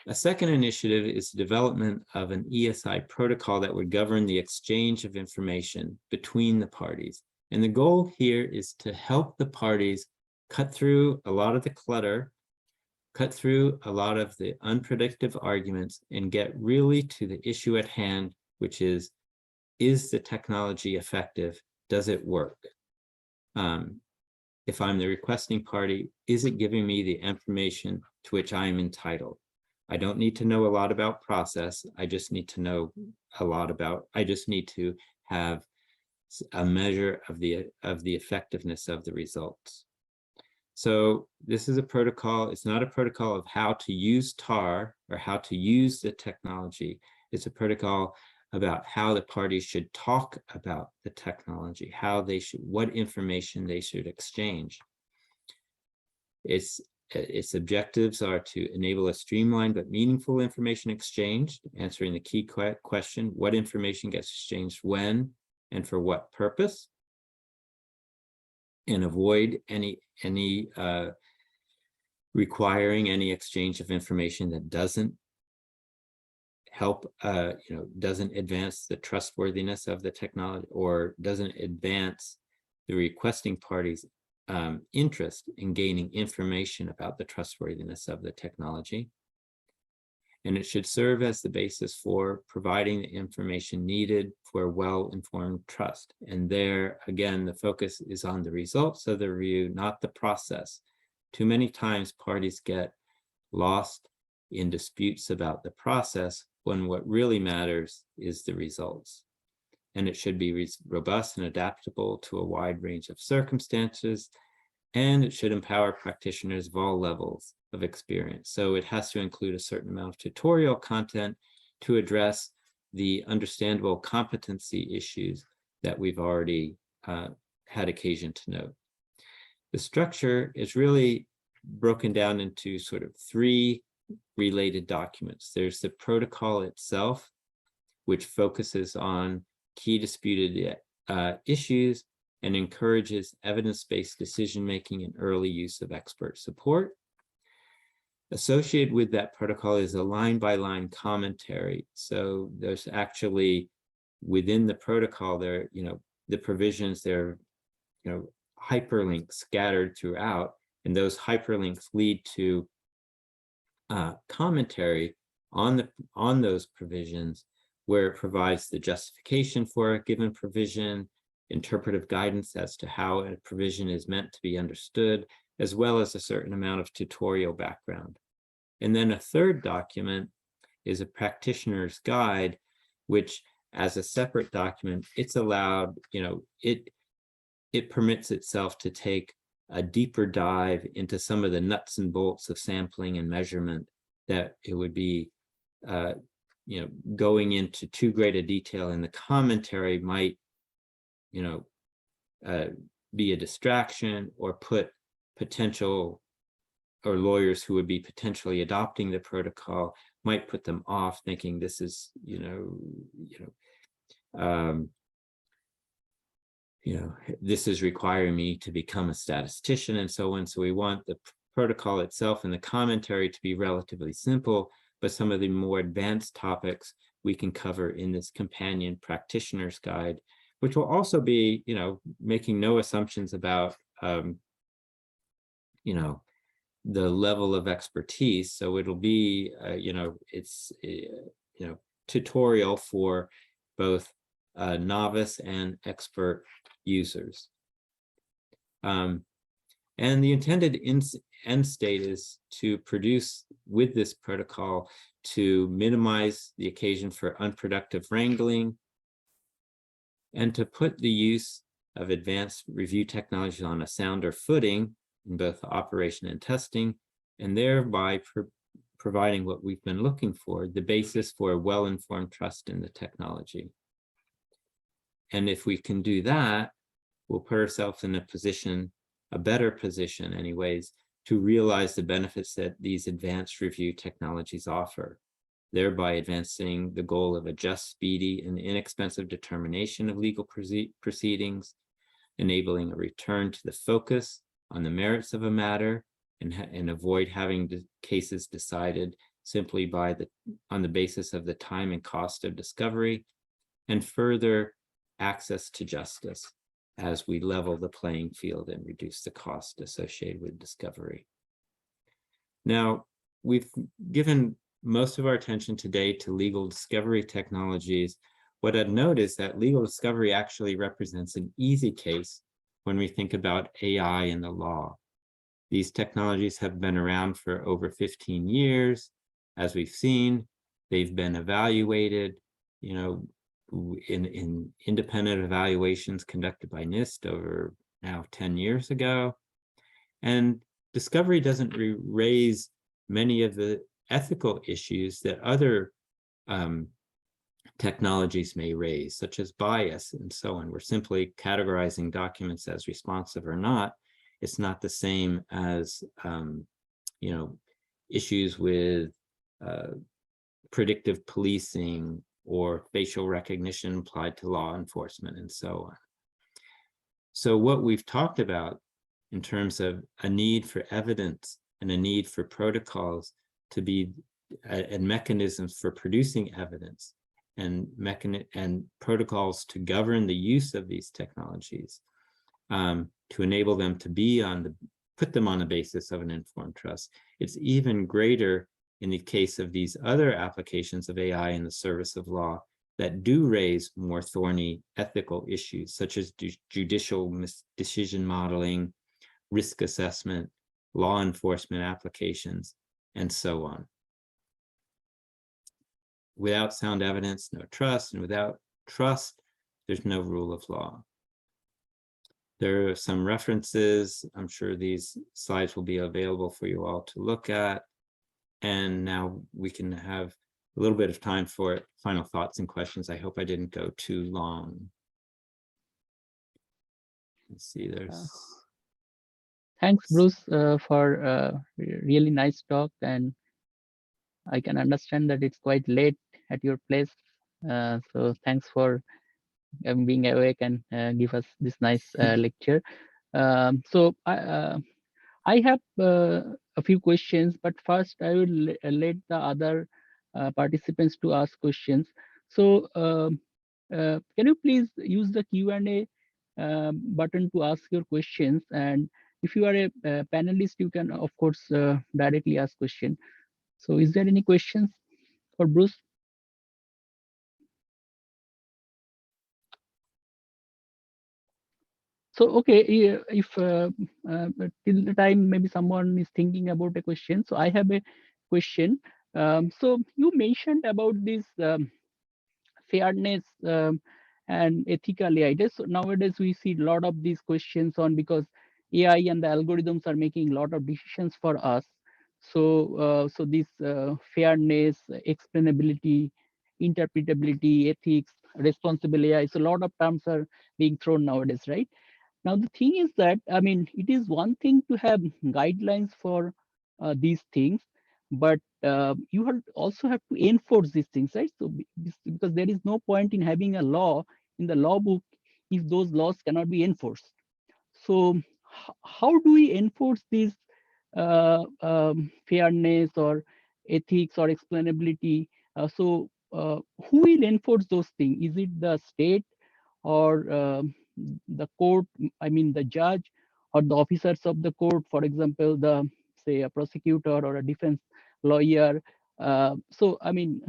A second initiative is development of an ESI protocol that would govern the exchange of information between the parties. And the goal here is to help the parties cut through a lot of the clutter, cut through a lot of the unpredictable arguments, and get really to the issue at hand, which is the technology effective? Does it work? If I'm the requesting party, is it giving me the information to which I am entitled? I don't need to know a lot about process. I just need to know I just need to have a measure of the effectiveness of the results. So this is a protocol. It's not a protocol of how to use TAR or how to use the technology. It's a protocol about how the parties should talk about the technology, what information they should exchange. Its objectives are to enable a streamlined but meaningful information exchange, answering the key question, what information gets exchanged when and for what purpose, and avoid any requiring any exchange of information that doesn't help, doesn't advance the trustworthiness of the technology or doesn't advance the requesting party's interest in gaining information about the trustworthiness of the technology. And it should serve as the basis for providing the information needed for well-informed trust. And there, again, the focus is on the results of the review, not the process. Too many times parties get lost in disputes about the process when what really matters is the results. And it should be robust and adaptable to a wide range of circumstances, and it should empower practitioners of all levels of experience. So it has to include a certain amount of tutorial content to address the understandable competency issues that we've already had occasion to note. The structure is really broken down into sort of three related documents. There's the protocol itself, which focuses on key disputed issues and encourages evidence-based decision-making and early use of expert support. associated with that protocol is a line-by-line commentary. So there's actually within the protocol there, the provisions, there are, hyperlinks scattered throughout, and those hyperlinks lead to commentary on those provisions, where it provides the justification for a given provision, interpretive guidance as to how a provision is meant to be understood, as well as a certain amount of tutorial background. And then a third document is a practitioner's guide, which as a separate document, it's allowed, it permits itself to take a deeper dive into some of the nuts and bolts of sampling and measurement that it would be, going into too great a detail in the commentary might, be a distraction or put potential, or lawyers who would be potentially adopting the protocol might put them off, thinking this is, this is requiring me to become a statistician and so on. So we want the protocol itself and the commentary to be relatively simple, but some of the more advanced topics we can cover in this companion practitioner's guide, which will also be, making no assumptions about, the level of expertise. So it'll be, it's, tutorial for both novice and expert users. And the intended end state is to produce with this protocol to minimize the occasion for unproductive wrangling and to put the use of advanced review technologies on a sounder footing in both operation and testing, and thereby providing what we've been looking for, the basis for a well-informed trust in the technology. And if we can do that, we'll put ourselves in a better position anyways, to realize the benefits that these advanced review technologies offer, thereby advancing the goal of a just, speedy, and inexpensive determination of legal proceedings, enabling a return to the focus on the merits of a matter, and avoid having cases decided simply on the basis of the time and cost of discovery, and further access to justice as we level the playing field and reduce the cost associated with discovery. Now, we've given most of our attention today to legal discovery technologies. What I'd note is that legal discovery actually represents an easy case when we think about AI in the law. These technologies have been around for over 15 years. As we've seen, they've been evaluated, in independent evaluations conducted by NIST over now 10 years ago. And discovery doesn't raise many of the ethical issues that other technologies may raise, such as bias and so on. We're simply categorizing documents as responsive or not. It's not the same as, issues with predictive policing or facial recognition applied to law enforcement and so on. So what we've talked about in terms of a need for evidence and a need for protocols to be and mechanisms for producing evidence and protocols to govern the use of these technologies, to enable them to be put them on the basis of an informed trust. It's even greater in the case of these other applications of AI in the service of law that do raise more thorny ethical issues, such as judicial decision modeling, risk assessment, law enforcement applications, and so on. Without sound evidence, no trust, and without trust, there's no rule of law. There are some references. I'm sure these slides will be available for you all to look at. And now we can have a little bit of time for final thoughts and questions. I hope I didn't go too long. Let's see, there's... Thanks, Bruce, for really nice talk. And I can understand that it's quite late at your place. So thanks for being awake and give us this nice lecture. So I have a few questions, but first I will let the other participants to ask questions. So can you please use the Q&A button to ask your questions? And if you are a panelist, you can of course directly ask question. So is there any questions for Bruce? So okay, if till the time maybe someone is thinking about a question, so I have a question. So you mentioned about this fairness and ethical AI. So nowadays we see a lot of these questions on, because AI and the algorithms are making a lot of decisions for us. So so this fairness, explainability, interpretability, ethics, responsible AI. So a lot of terms are being thrown nowadays, right? Now, the thing is that, I mean, it is one thing to have guidelines for these things, but you also have to enforce these things, right? So, because there is no point in having a law in the law book if those laws cannot be enforced. So, how do we enforce this fairness or ethics or explainability? Who will enforce those things? Is it the state, or the court, I mean the judge, or the officers of the court, for example, the, say, a prosecutor or a defense lawyer? So I mean,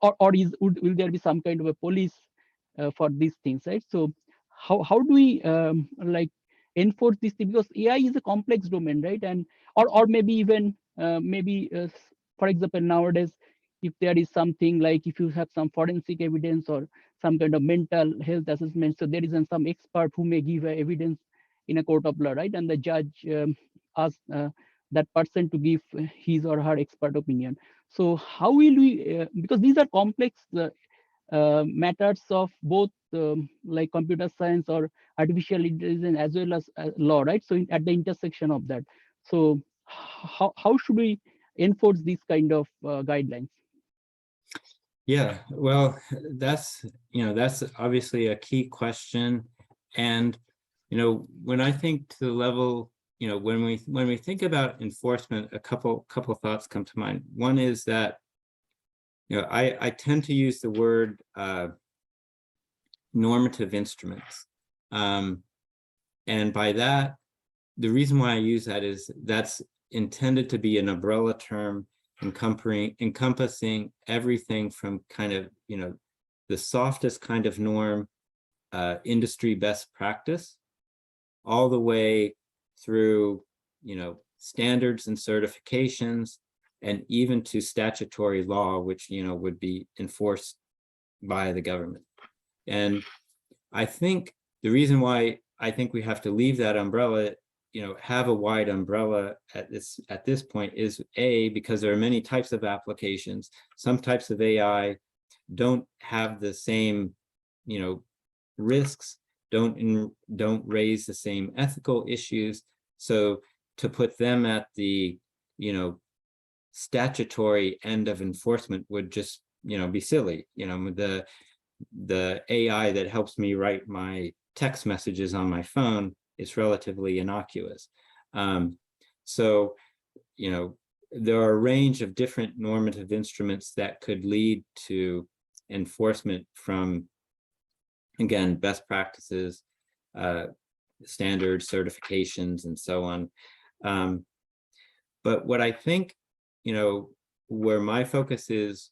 or will there be some kind of a police for these things, right? So how do we like enforce this thing? Because AI is a complex domain, right? And or maybe even for example, nowadays, if there is something like, if you have some forensic evidence or some kind of mental health assessment, so there is some expert who may give evidence in a court of law, right? And the judge asks that person to give his or her expert opinion. So how will we, because these are complex matters of both like computer science or artificial intelligence as well as law, right? So at the intersection of that, so how should we enforce these kind of guidelines? Yeah, well, that's obviously a key question. And when I think to the level, when we think about enforcement, a couple thoughts come to mind. One is that I tend to use the word normative instruments, and by that, the reason why I use that is that's intended to be an umbrella term encompassing everything from kind of the softest kind of norm, industry best practice, all the way through standards and certifications, and even to statutory law, which would be enforced by the government. And I think the reason why I think we have to leave that umbrella, have a wide umbrella at this point, is because there are many types of applications. Some types of AI don't have the same risks, don't raise the same ethical issues. So to put them at the statutory end of enforcement would just be silly. The AI that helps me write my text messages on my phone, it's relatively innocuous. So there are a range of different normative instruments that could lead to enforcement from, again, best practices, standards, certifications, and so on. But what I think, where my focus is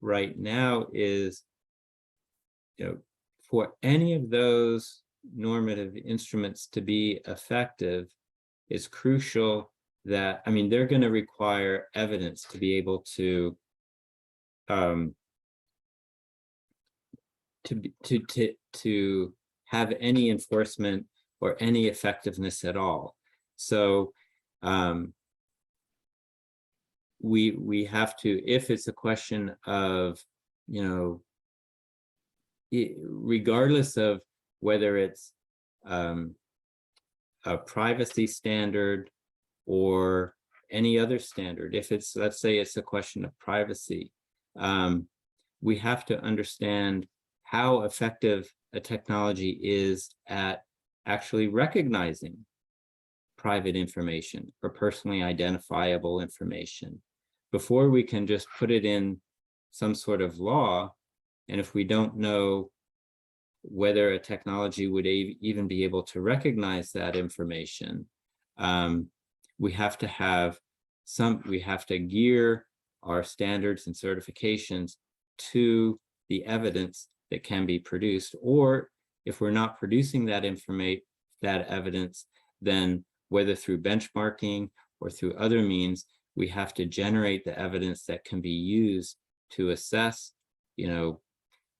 right now is, for any of those normative instruments to be effective, it's crucial that, they're going to require evidence to be able to have any enforcement or any effectiveness at all. So we have to, if it's a question of, regardless of whether it's a privacy standard or any other standard, if it's, let's say it's a question of privacy, we have to understand how effective a technology is at actually recognizing private information or personally identifiable information before we can just put it in some sort of law. And if we don't know whether a technology would even be able to recognize that information, we have to gear our standards and certifications to the evidence that can be produced. Or if we're not producing that evidence, then whether through benchmarking or through other means, we have to generate the evidence that can be used to assess,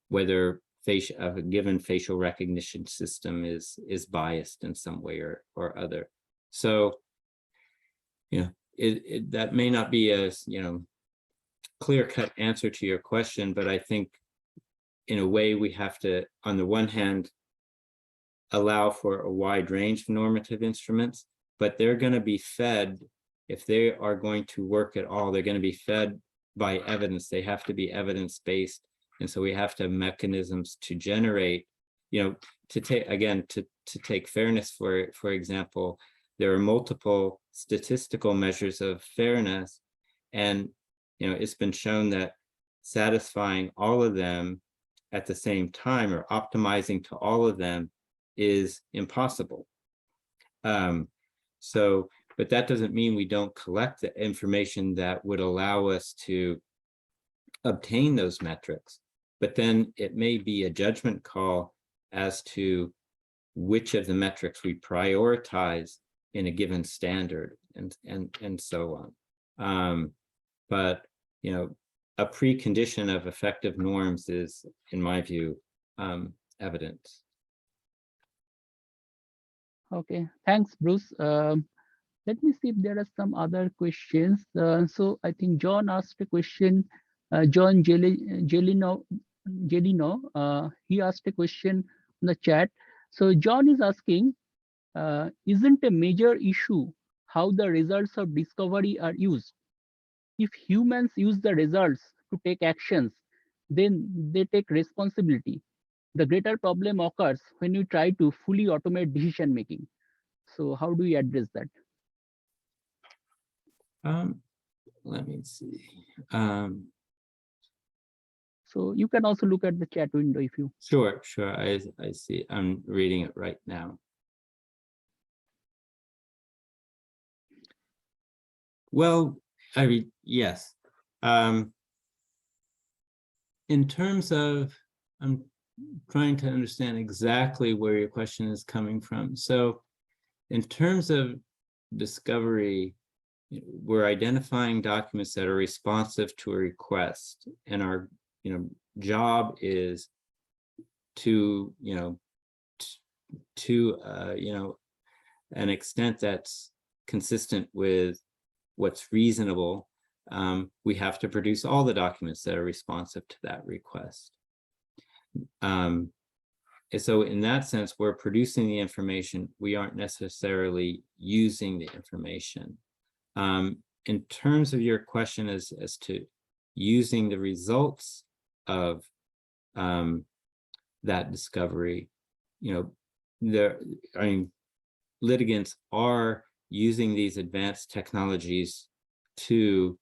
whether a given facial recognition system is biased in some way or other. So, that may not be a clear-cut answer to your question, but I think in a way we have to, on the one hand, allow for a wide range of normative instruments, but they're going to be fed, if they are going to work at all, they're going to be fed by evidence. They have to be evidence-based. And so we have to have mechanisms to generate, to take fairness, for example, there are multiple statistical measures of fairness. And, it's been shown that satisfying all of them at the same time or optimizing to all of them is impossible. But that doesn't mean we don't collect the information that would allow us to obtain those metrics. But then it may be a judgment call as to which of the metrics we prioritize in a given standard and so on. But, a precondition of effective norms is, in my view, evidence. Okay, thanks, Bruce. Let me see if there are some other questions. So I think John asked a question. John Gelino, he asked a question in the chat. So John is asking, isn't a major issue how the results of discovery are used? If humans use the results to take actions, then they take responsibility. The greater problem occurs when you try to fully automate decision making. So how do you address that? Let me see. So you can also look at the chat window if you. Sure. I see. I'm reading it right now. Well, yes. In terms of, I'm trying to understand exactly where your question is coming from. So in terms of discovery, we're identifying documents that are responsive to a request, and our job is to an extent that's consistent with what's reasonable. We have to produce all the documents that are responsive to that request. And so in that sense, we're producing the information. We aren't necessarily using the information. In terms of your question as to using the results of that discovery, litigants are using these advanced technologies to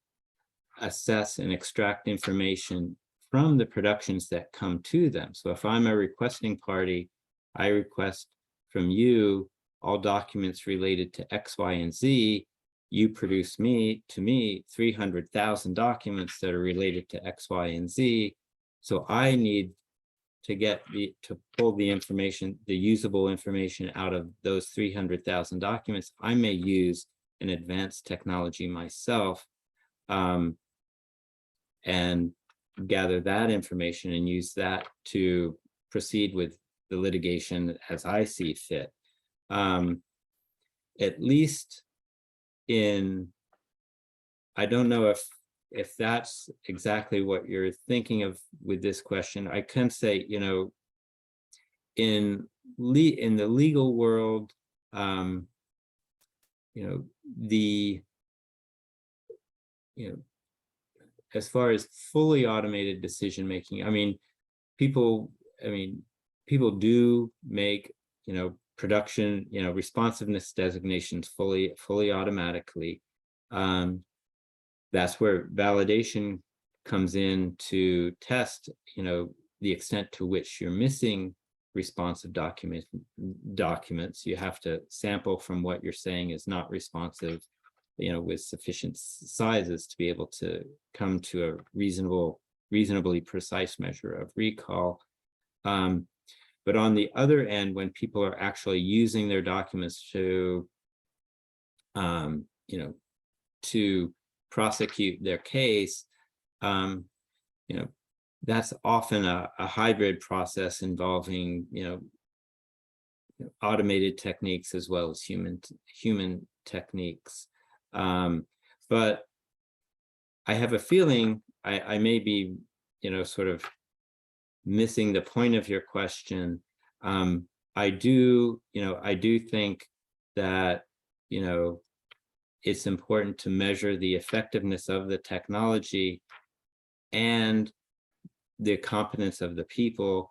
assess and extract information from the productions that come to them. So if I'm a requesting party, I request from you all documents related to X, Y, and Z. You produce to me 300,000 documents that are related to X, Y, and Z. So I need to pull the information, the usable information out of those 300,000 documents. I may use an advanced technology myself and gather that information and use that to proceed with the litigation as I see fit. At least I don't know if that's exactly what you're thinking of with this question. I can say, in the legal world, as far as fully automated decision making, people do make, production, responsiveness designations fully automatically. That's where validation comes in to test, the extent to which you're missing responsive documents. You have to sample from what you're saying is not responsive, with sufficient sizes to be able to come to a reasonably precise measure of recall. But on the other end, when people are actually using their documents to, to prosecute their case, that's often a hybrid process involving, automated techniques as well as human techniques. But I have a feeling I may be, sort of missing the point of your question. I do think that, it's important to measure the effectiveness of the technology and the competence of the people,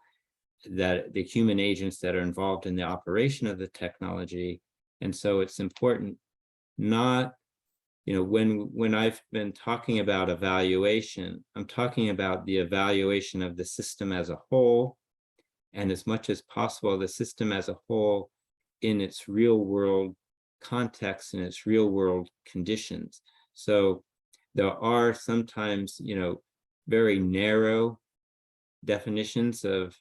that the human agents that are involved in the operation of the technology. And so it's important not, when I've been talking about evaluation, I'm talking about the evaluation of the system as a whole, and as much as possible, the system as a whole in its real world context and its real world conditions. So there are sometimes, very narrow definitions of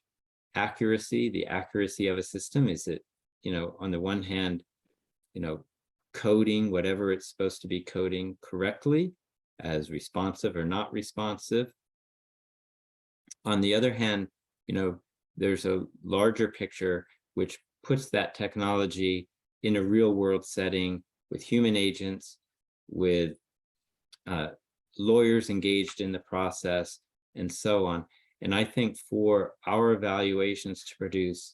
accuracy. The accuracy of a system is it, on the one hand, coding whatever it's supposed to be coding correctly as responsive or not responsive. On the other hand, there's a larger picture which puts that technology in a real world setting with human agents, with lawyers engaged in the process, and so on. And I think for our evaluations to produce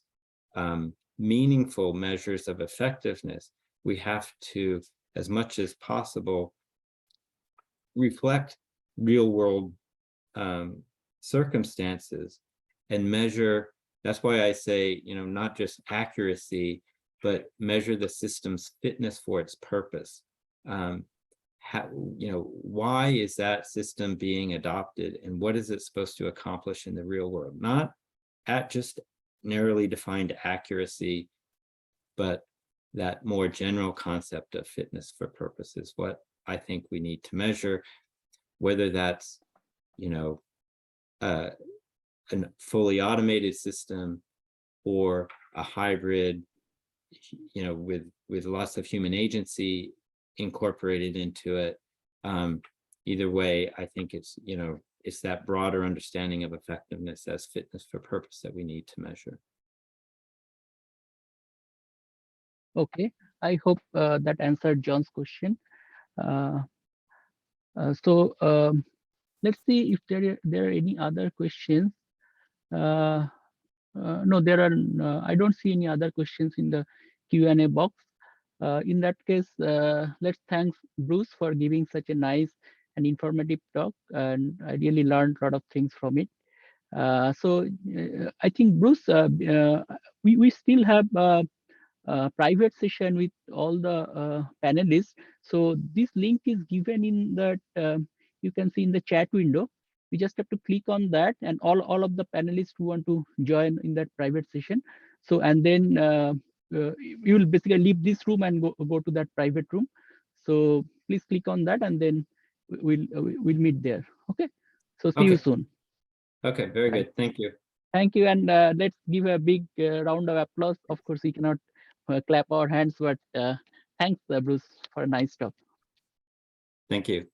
meaningful measures of effectiveness, we have to, as much as possible, reflect real world circumstances and measure. That's why I say, not just accuracy, but measure the system's fitness for its purpose. Why is that system being adopted, and what is it supposed to accomplish in the real world? Not at just narrowly defined accuracy, but that more general concept of fitness for purpose is what I think we need to measure, whether that's, a fully automated system or a hybrid, with lots of human agency incorporated into it. Either way, I think it's, it's that broader understanding of effectiveness as fitness for purpose that we need to measure. Okay, I hope that answered John's question. So let's see if there are any other questions. No, there are. I don't see any other questions in the Q&A box. In that case, let's thank Bruce for giving such a nice and informative talk, and I really learned a lot of things from it. So I think, Bruce, we still have private session with all the panelists. So this link is given in that, you can see in the chat window. You just have to click on that, and all of the panelists who want to join in that private session. So, and then you will basically leave this room and go to that private room. So please click on that, and then we'll meet there. Okay. So see you soon. Okay, very good. Thank you. Thank you, and let's give a big round of applause. Of course, we cannot clap our hands, but thanks, Bruce, for a nice talk. Thank you.